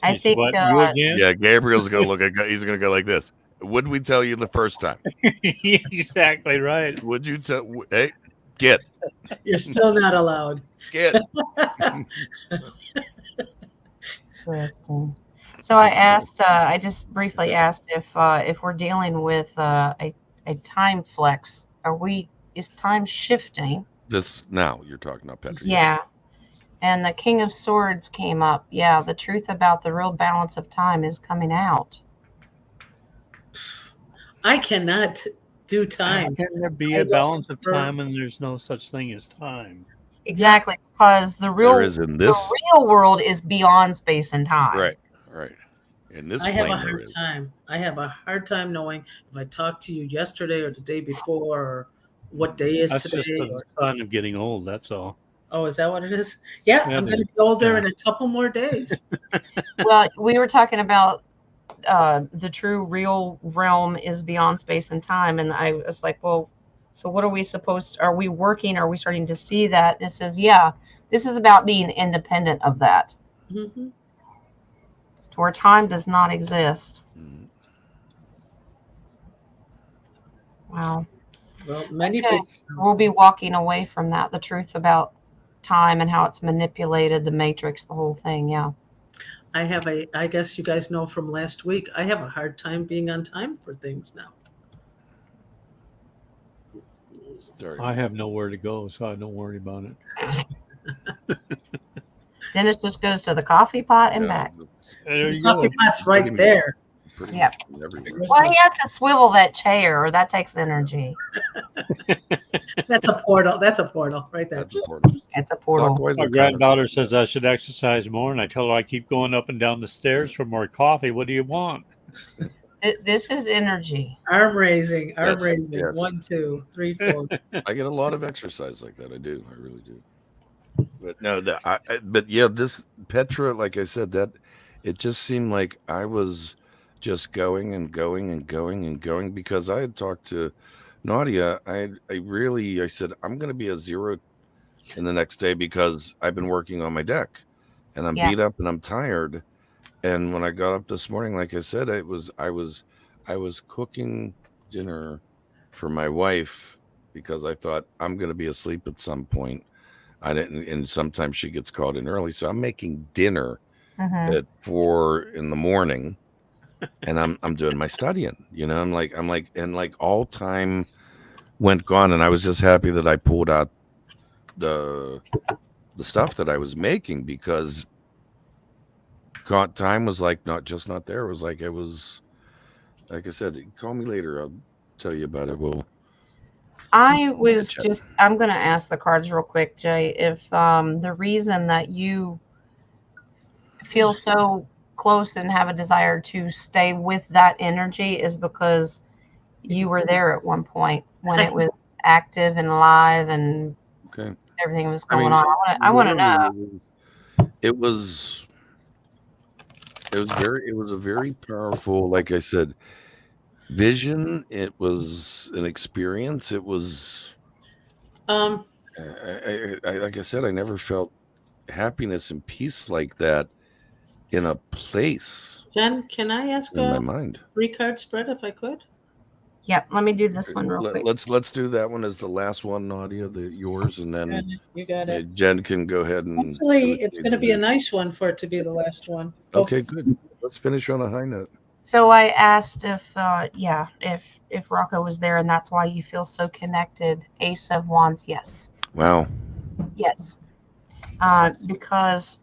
I He's think what, you again? Yeah, Gabriel's gonna he's gonna go like this. Would we tell you the first time? Exactly right. Would you tell? Hey, get. You're still not allowed. Get. interesting. So I asked, I just briefly asked if we're dealing with a time flex. Is time shifting? This now you're talking about Petra. Yeah. And the King of Swords came up. Yeah, the truth about the real balance of time is coming out. I cannot do time. How can there be a balance of time and there's no such thing as time? Exactly, because the real world is beyond space and time. Right. In this I have a plane, hard time. I have a hard time knowing if I talked to you yesterday or the day before or what day is That's today. just the sign of getting old. That's all. Oh, is that what it is? Yeah, I'm going to be older in a couple more days. Well, we were talking about the true real realm is beyond space and time. And I was like, well, so what are we are we working? Are we starting to see that? And it says, yeah, this is about being independent of that. Mm-hmm. To where time does not exist. Mm-hmm. Wow. Well, many people we'll be walking away from that, the truth about time and how it's manipulated, the matrix, the whole thing. Yeah. I guess you guys know from last week, I have a hard time being on time for things now. Sorry. I have nowhere to go, so I don't worry about it. Dennis just goes to the coffee pot and back. There The you coffee go. pot's right there. Yeah. Everywhere. Well, he has to swivel that chair. That takes energy. That's a portal. That's a portal right there. That's important. It's a portal. Clockwise My or granddaughter says I should exercise more, and I tell her I keep going up and down the stairs for more coffee. What do you want? This is energy. Arm raising. Yes. 1, 2, 3, 4. I get a lot of exercise like that. I do. I really do. But no, but yeah, this Petra, like I said, that it just seemed like I was just going and going and going and going because I had talked to Nadia. I said, I'm going to be a 0 in the next day because I've been working on my deck and I'm beat up and I'm tired. And when I got up this morning, like I said, I was cooking dinner for my wife because I thought I'm going to be asleep at some point. I didn't, and sometimes she gets called in early. So I'm making dinner at 4 in the morning and I'm doing my studying, I'm like, and like all time went gone. And I was just happy that I pulled out the stuff that I was making because time was like not there. It was like like I said, call me later. I'll tell you about it. I'm going to ask the cards real quick, Jay, if the reason that you feel so close and have a desire to stay with that energy is because you were there at one point when it was active and alive and everything was going on. I want to know. It was a very powerful, like I said, vision. It was an experience. It was like I said, I never felt happiness and peace like that in a place. Jen, can I ask in my mind 3-card spread if I could? Yep, let me do this one real quick. Let's do that one as the last one, Nadia, yours, and then you got it. Jen can go ahead and. Actually, it's going to be a nice one for it to be the last one. Okay, good. Let's finish on a high note. So I asked if Rocco was there, and that's why you feel so connected. Ace of Wands, yes. Wow. Yes, because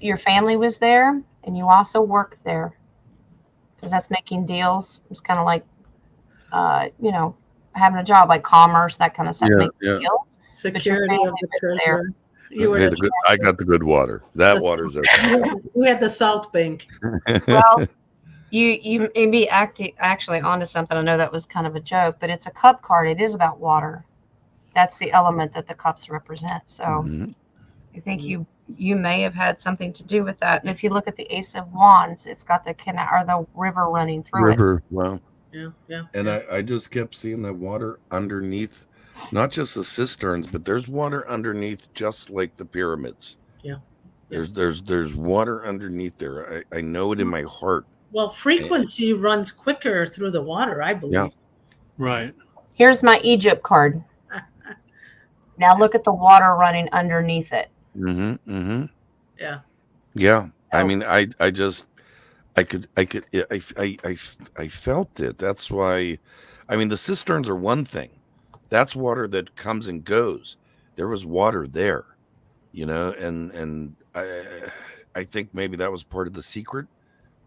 your family was there, and you also worked there, because that's making deals. It's kind of like having a job like commerce, that kind of stuff, Yeah, make yeah. deals. Security family of the was there. treasurer. You were Hey, the I got the good water. That The- water's okay. we had the salt bank. Well, you may be actually onto something. I know that was kind of a joke, but it's a cup card. It is about water. That's the element that the cups represent. So Mhm. I think you may have had something to do with that. And if you look at the Ace of Wands, it's got the river running through it. River, wow. Yeah. And I just kept seeing the water underneath, not just the cisterns, but there's water underneath, just like the pyramids. Yeah. There's water underneath there. I know it in my heart. Well, frequency runs quicker through the water, I believe. Yeah. Right. Here's my Egypt card. Now look at the water running underneath it. Mm-hmm. Mm-hmm. Yeah. Yeah. I Oh. mean, I felt it. That's why, I mean, the cisterns are one thing. That's water that comes and goes. There was water there, and I think maybe that was part of the secret,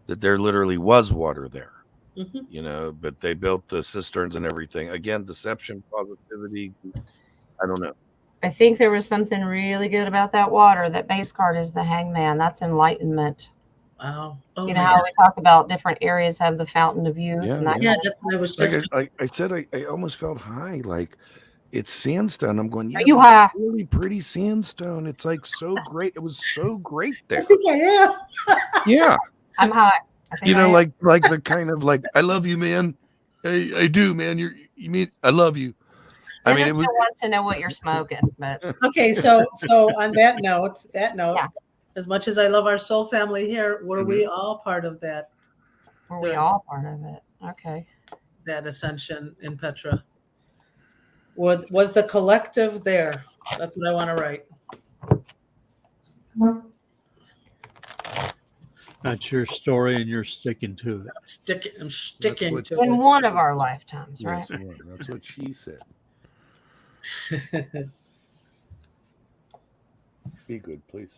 that there literally was water there, Mm-hmm. but they built the cisterns and everything. Again, deception, positivity. I don't know. I think there was something really good about that water. That base card is the Hangman. That's enlightenment. Wow. Oh, You my know how God. we talk about different areas have the fountain of youth Yeah, and that. Yeah, kind of that's what I was Like just. I said, I almost felt high, like it's sandstone. I'm going, yeah, you this is high? really pretty sandstone. It's like so great. It was so great I there. think I am. Yeah. I'm high. I think I am. like the kind of like, I love you, man. I do, man. You mean I love you. I mean, Dennis it was. wants to know what you're smoking, but Okay, so on that note, Yeah. as much as I love our soul family here, were we all part of that were we all part of it? Okay. ascension in Petra? Was the collective there? That's what I want to write. That's your story, and you're sticking to it. I'm sticking what- to In it. one of our lifetimes, right? Yes, yeah, that's what she said. Be good, please.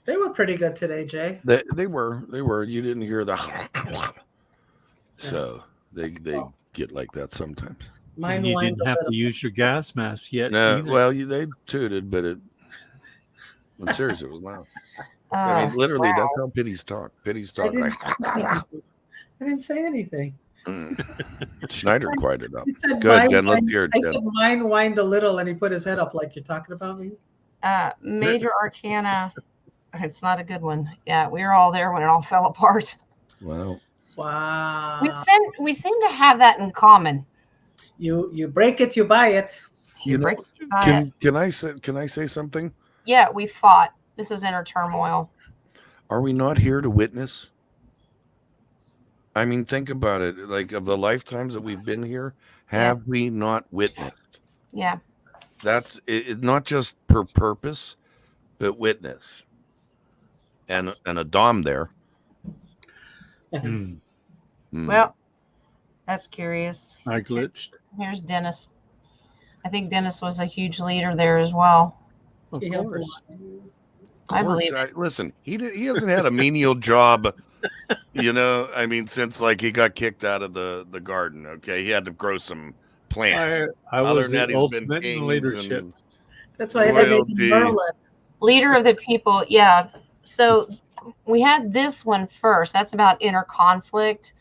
They were pretty good today, Jay. They were. You didn't hear the. So they get like that sometimes. Mine And you whined didn't a have little. to use your gas mask yet. No, either. well, they tooted, but I'm serious, it was loud. I mean, literally, wow. that's how pitties talk. Pitties I talk like. didn't say anything. Schneider quieted up. He said, Good, mine Jen. Let's whined- hear it, I Jen. said mine whined a little, and he put his head up like you're talking about me. Major Arcana. It's not a good one. Yeah, we were all there when it all fell apart. Wow. Wow. We seem to have that in common. You break it, you buy it. You know, break it, buy it. can I say something? Yeah, we fought. This is inner turmoil. Are we not here to witness? I mean, think about it. Like, of the lifetimes that we've been here, have we not witnessed? Yeah. That's it's not just per purpose, but witness. And a dom there. Hmm. Well, that's curious. I glitched. Here's Dennis. I think Dennis was a huge leader there as well. Of He helped a course. lot. I believe it. Listen, he hasn't had a menial job, I mean, since like he got kicked out of the garden. Okay, he had to grow some plants. I Other was than that, the he's been ultimate in kings leadership. and That's why they made Royalty. him Merlin. Leader of the people. Yeah. So we had this one first. That's about inner conflict.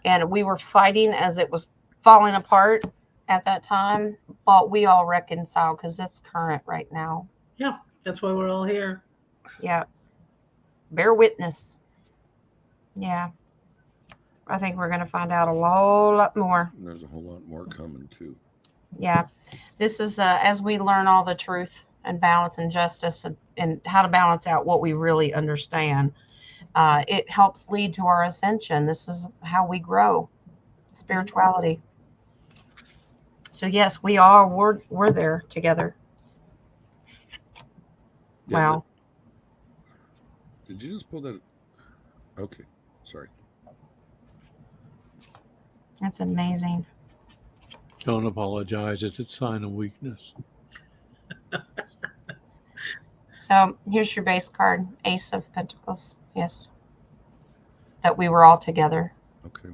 And we were fighting as it was falling apart at that time. But we all reconciled because it's current right now. Yeah, that's why we're all here. Yeah. Bear witness. Yeah. I think we're going to find out a lot more. there's a whole lot more coming too. Yeah. This is as we learn all the truth and balance and justice and how to balance out what we really understand. It helps lead to our ascension. This is how we grow spirituality. So yes, we're there together. Yeah, Wow. Did you just pull that? Okay, sorry. That's amazing. Don't apologize. It's a sign of weakness. So here's your base card, Ace of Pentacles. Yes. That we were all together. Okay.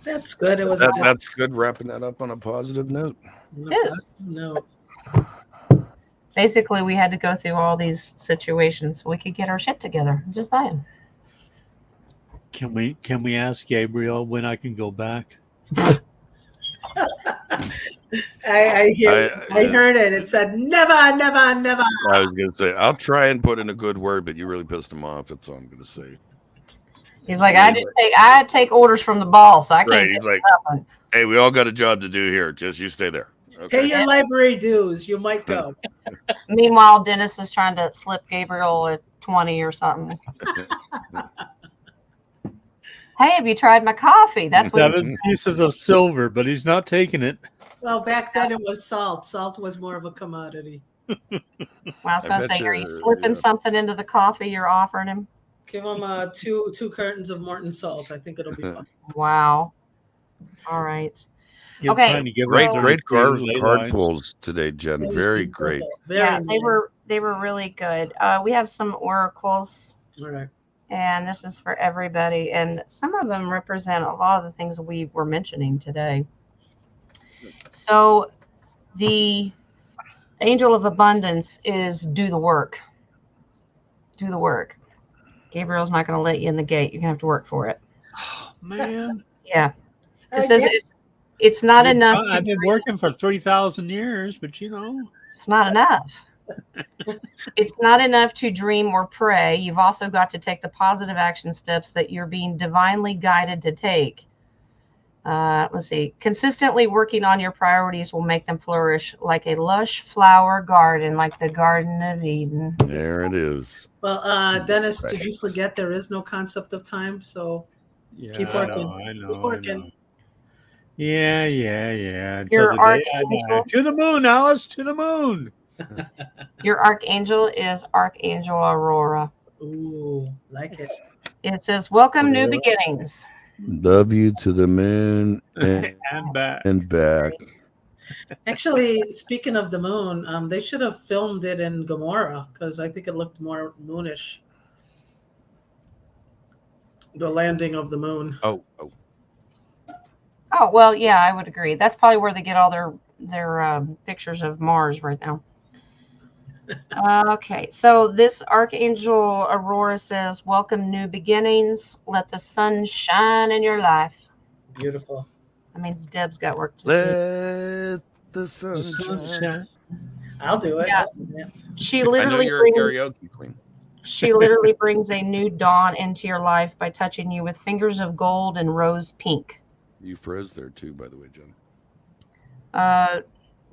That's good. It was That's good. Wrapping that up on a positive note. No. Basically, we had to go through all these situations so we could get our shit together. I'm just saying. Can we ask Gabriel when I can go back? I heard it. It said never, never, never. I was gonna say I'll try and put in a good word, but you really pissed him off. That's all I'm gonna say. He's like, I take orders from the boss. I can't Right, take he's like, nothing. hey, we all got a job to do here. Just you stay there. Okay. Pay your library dues. You might go. Meanwhile, Dennis is trying to slip Gabriel a 20 or something. Hey, have you tried my coffee? That's what 7 pieces of silver, but he's not taking it. Well, back then it was salt. Salt was more of a commodity. Well, I was going to bet say, are you you- slipping yeah. something into the coffee you're offering him? Give him two cartons of Morton salt. I think it'll be fun. Wow. All right. You're Okay, trying to give Great, it to great the card, lay card lines. pulls today, Jen. It was Very beautiful. great. Very Yeah, nice. they were really good. We have some oracles, All right. and this is for everybody. And some of them represent a lot of the things we were mentioning today. So the angel of abundance is do the work. Do the work. Gabriel's not going to let you in the gate. You're going to have to work for it. Man, Yeah. It says it's not enough. I've been working for 3,000 years, but you know. It's not enough. It's not enough to dream or pray. You've also got to take the positive action steps that you're being divinely guided to take. Let's see. Consistently working on your priorities will make them flourish like a lush flower garden, like the Garden of Eden. There it is. Well, Dennis, did you forget there is no concept of time? So Yeah, Keep working. I know. Keep working. I know. Yeah. Your Until the day I archangel- die. To the moon, Alice, to the moon. Your archangel is Archangel Aurora. ooh, like it. It says, welcome new beginnings. Love you to the moon and, And back. and back. Actually, speaking of the moon, they should have filmed it in Gomorrah because I think it looked more moonish. The landing of the moon. Oh. Oh, well, yeah, I would agree. That's probably where they get all their pictures of Mars right now. Okay, so this Archangel Aurora says, welcome new beginnings. Let the sun shine in your life. Beautiful. That means Deb's got work to do. Let the The sun sun shine. shine. I'll do it. Yeah. Yeah. She I know literally you're a brings karaoke queen. she literally brings a new dawn into your life by touching you with fingers of gold and rose pink. You froze there too, by the way, Jen.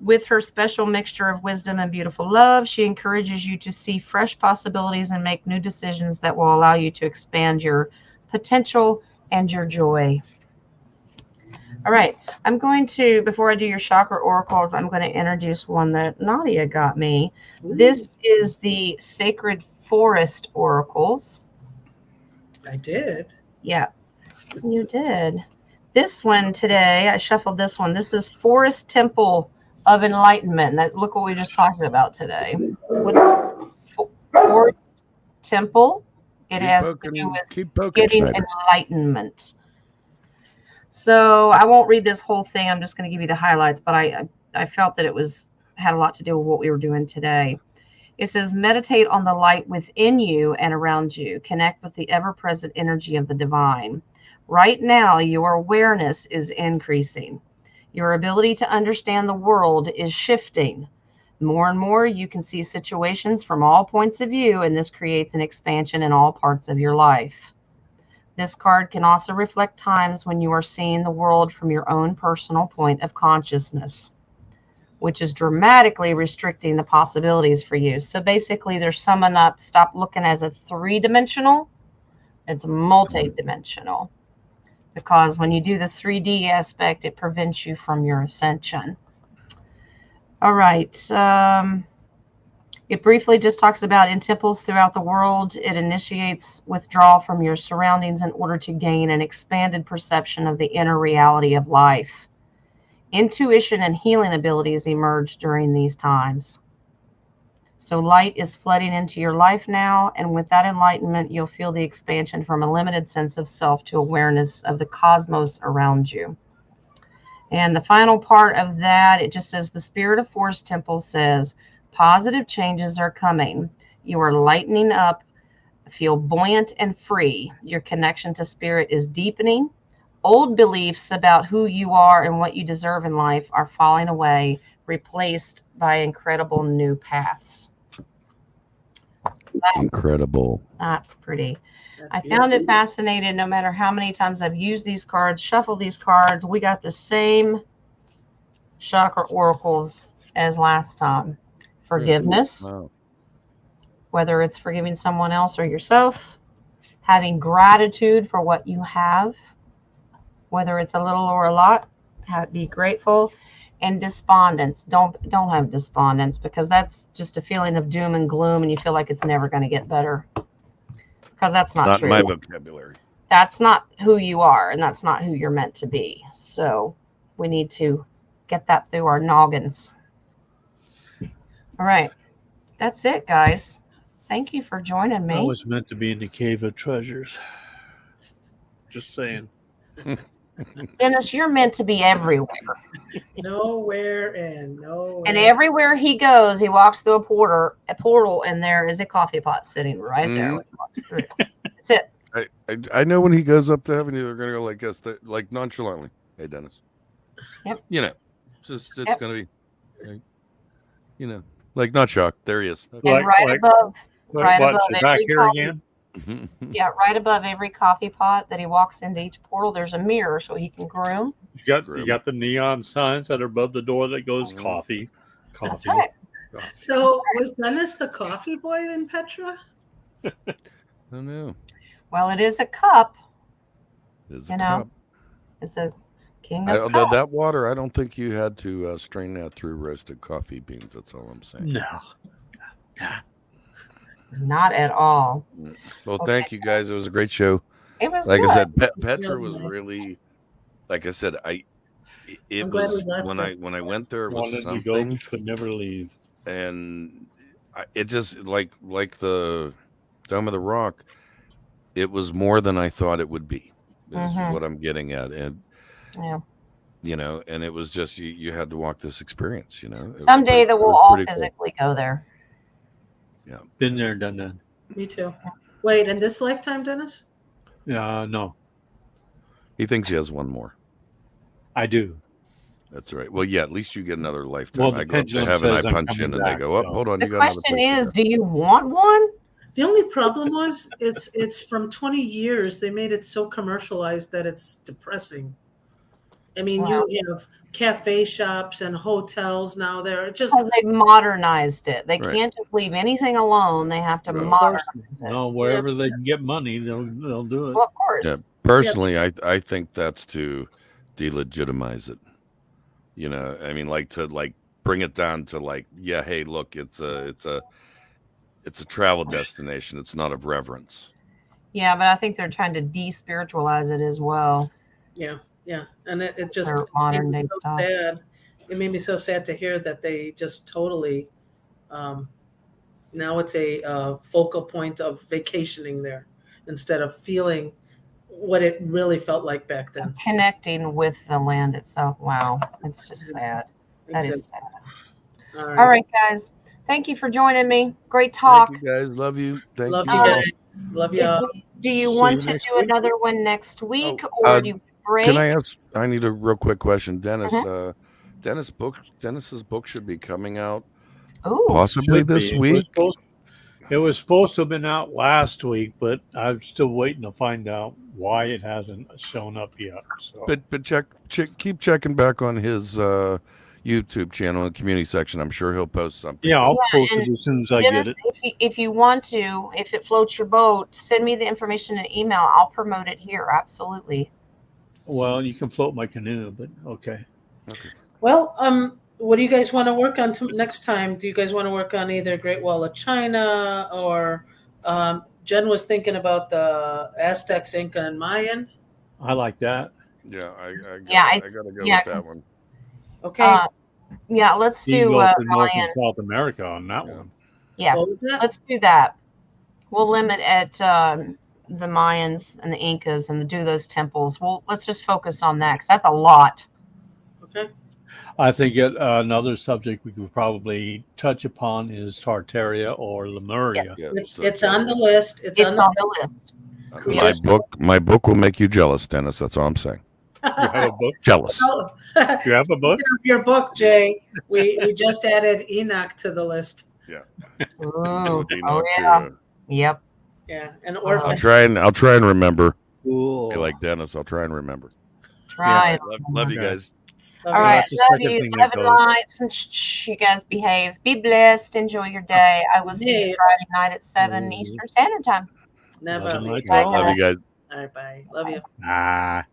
With her special mixture of wisdom and beautiful love, she encourages you to see fresh possibilities and make new decisions that will allow you to expand your potential and your joy. All right, I'm going to, before I do your chakra oracles, I'm going to introduce one that Nadia got me. This is the Sacred Forest Oracles. I did. Yeah, you did. This one today, I shuffled this one. This is Forest Temple of Enlightenment. Look what we just talked about today. Forest Temple. It has to do with keep poking, getting Schneider. enlightenment. So I won't read this whole thing. I'm just going to give you the highlights, but I felt that it had a lot to do with what we were doing today. It says, meditate on the light within you and around you. Connect with the ever-present energy of the divine. Right now, your awareness is increasing. Your ability to understand the world is shifting. More and more, you can see situations from all points of view, and this creates an expansion in all parts of your life. This card can also reflect times when you are seeing the world from your own personal point of consciousness, which is dramatically restricting the possibilities for you. So basically, they're summing up, stop looking as a three-dimensional. It's multi-dimensional. Because when you do the 3D aspect, it prevents you from your ascension. All right. It briefly just talks about in temples throughout the world, it initiates withdrawal from your surroundings in order to gain an expanded perception of the inner reality of life. Intuition and healing abilities emerge during these times. So light is flooding into your life now. And with that enlightenment, you'll feel the expansion from a limited sense of self to awareness of the cosmos around you. And the final part of that, it just says the Spirit of Force Temple says, positive changes are coming. You are lightening up, feel buoyant and free. Your connection to spirit is deepening. Old beliefs about who you are and what you deserve in life are falling away, replaced by incredible new paths. Incredible. That's pretty. That's I beautiful. found it fascinating. No matter how many times I've used these cards, shuffled these cards, we got the same chakra oracles as last time. Forgiveness, Wow. whether it's forgiving someone else or yourself, having gratitude for what you have, whether it's a little or a lot, be grateful. And despondence. Don't have despondence, because that's just a feeling of doom and gloom, and you feel like it's never going to get better. Because that's not true. my vocabulary. That's not who you are, and that's not who you're meant to be. So we need to get that through our noggins. All right. That's it, guys. Thank you for joining me. I was meant to be in the Cave of Treasures. Just saying. Dennis, you're meant to be everywhere. Nowhere and nowhere. And everywhere he goes, he walks through a portal, and there is a coffee pot sitting right there when he walks through. That's it. I know when he goes up to heaven, they're going to go like this, like nonchalantly. Hey, Dennis. Yep. You know, it's Yep. going to be, like, you know, like not shocked. There he is. And right above What, above you're back every here coffee, again? yeah, right above every coffee pot that he walks into each portal, there's a mirror so he can groom. You got the neon signs that are above the door that goes coffee. That's right. So was Dennis the coffee boy in Petra? I don't know. Well, it is a cup. It's You know, it's a king of although cups. that water, I don't think you had to strain that through roasted coffee beans. That's all I'm saying. No. Not at all. Well, Okay. thank you guys. It was a great show. It was Like good. I said, Petra Really was nice. really, like I said, it I'm glad was we left when it. I went there, it was Wanted to go, something, could never leave. and it just like the Dome of the Rock. It was more than I thought it would be. Is what I'm getting at, and Yeah. you know, and it was just you had to walk this experience. You know, It was Someday pretty- that it we'll was all pretty cool. physically go there. Been there, done that. Me too. Wait, in this lifetime, Dennis? No, He thinks he has one more. I do. That's right. Well, yeah, at least you get another lifetime. Well, the I go up to pendulum heaven, I says I'm punch in, coming and they back, go, "Oh, so- hold on, The you got another question place to is, go." do you want one? The only problem was it's from 20 years. They made it so commercialized that it's depressing. I mean, Wow. you have cafe shops and hotels now. They're just Because they've modernized it. They Right. can't just leave anything alone. They have to No. modernize it. No, wherever they can get money, they'll do it. Well, of course. Yeah, personally, I think that's to delegitimize it. You know, I mean, like to bring it down to yeah, hey, look, it's a travel destination. It's not of reverence. Yeah, but I think they're trying to de-spiritualize it as well. yeah, and it just Their made modern me day so stuff. sad. It made me so sad to hear that they just totally. Now it's a focal point of vacationing there instead of feeling what it really felt like back then. Connecting with the land itself. Wow. It's just sad. That is sad. All All right, guys. Thank you for joining me. Great talk. Thank you guys. Love you. Thank Love you. you all. guys. Love If y'all. Do you See want you to next do week. another one next week, Oh, or do you break? Can I ask? I need a real quick question, Dennis. Mhm. Dennis's book should be coming out Ooh. possibly Should be. this week. It was supposed to have been out last week, but I'm still waiting to find out why it hasn't shown up yet. So. But keep checking back on his YouTube channel and community section. I'm sure he'll post something. Yeah, I'll Yeah, post it and as soon as I Dennis, get it. if you want to, if it floats your boat, send me the information in email. I'll promote it here. Absolutely. Well, you can float my canoe, but okay. Well, what do you guys want to work on next time? Do you guys want to work on either Great Wall of China or Jen was thinking about the Aztecs, Inca, and Mayan? I like that. Yeah, I gotta go yeah, with that 'cause- one. Okay. Yeah, let's You can do go to North Mayan. and South America on that Yeah. one. Yeah, What was that? let's do that. We'll limit at the Mayans and the Incas and do those temples. Let's just focus on that because that's a lot. Okay. I think another subject we could probably touch upon is Tartaria or Lemuria. Yes. Yeah, It's on the list. It's It's on on the list. We my just- book will make you jealous, Dennis. That's all I'm saying. You have a book? Jealous. Oh, You have a book? your book, Jay. We just added Enoch to the list. Ooh, Would be oh not yeah. to, Yep. Yeah, and I'll orphan. try and remember. Cool. Hey, like Dennis, I'll try and remember. Try it. Love you Okay. guys. All right. that's the Love second you. thing that Love and goes. lights. And shh, you guys behave. Be blessed. Enjoy your day. I will see you Yeah. Friday night at 7 Ooh. Eastern Standard Time. Never. Love and light to Bye, all. Love you guys. All right, bye. Love you. Ah.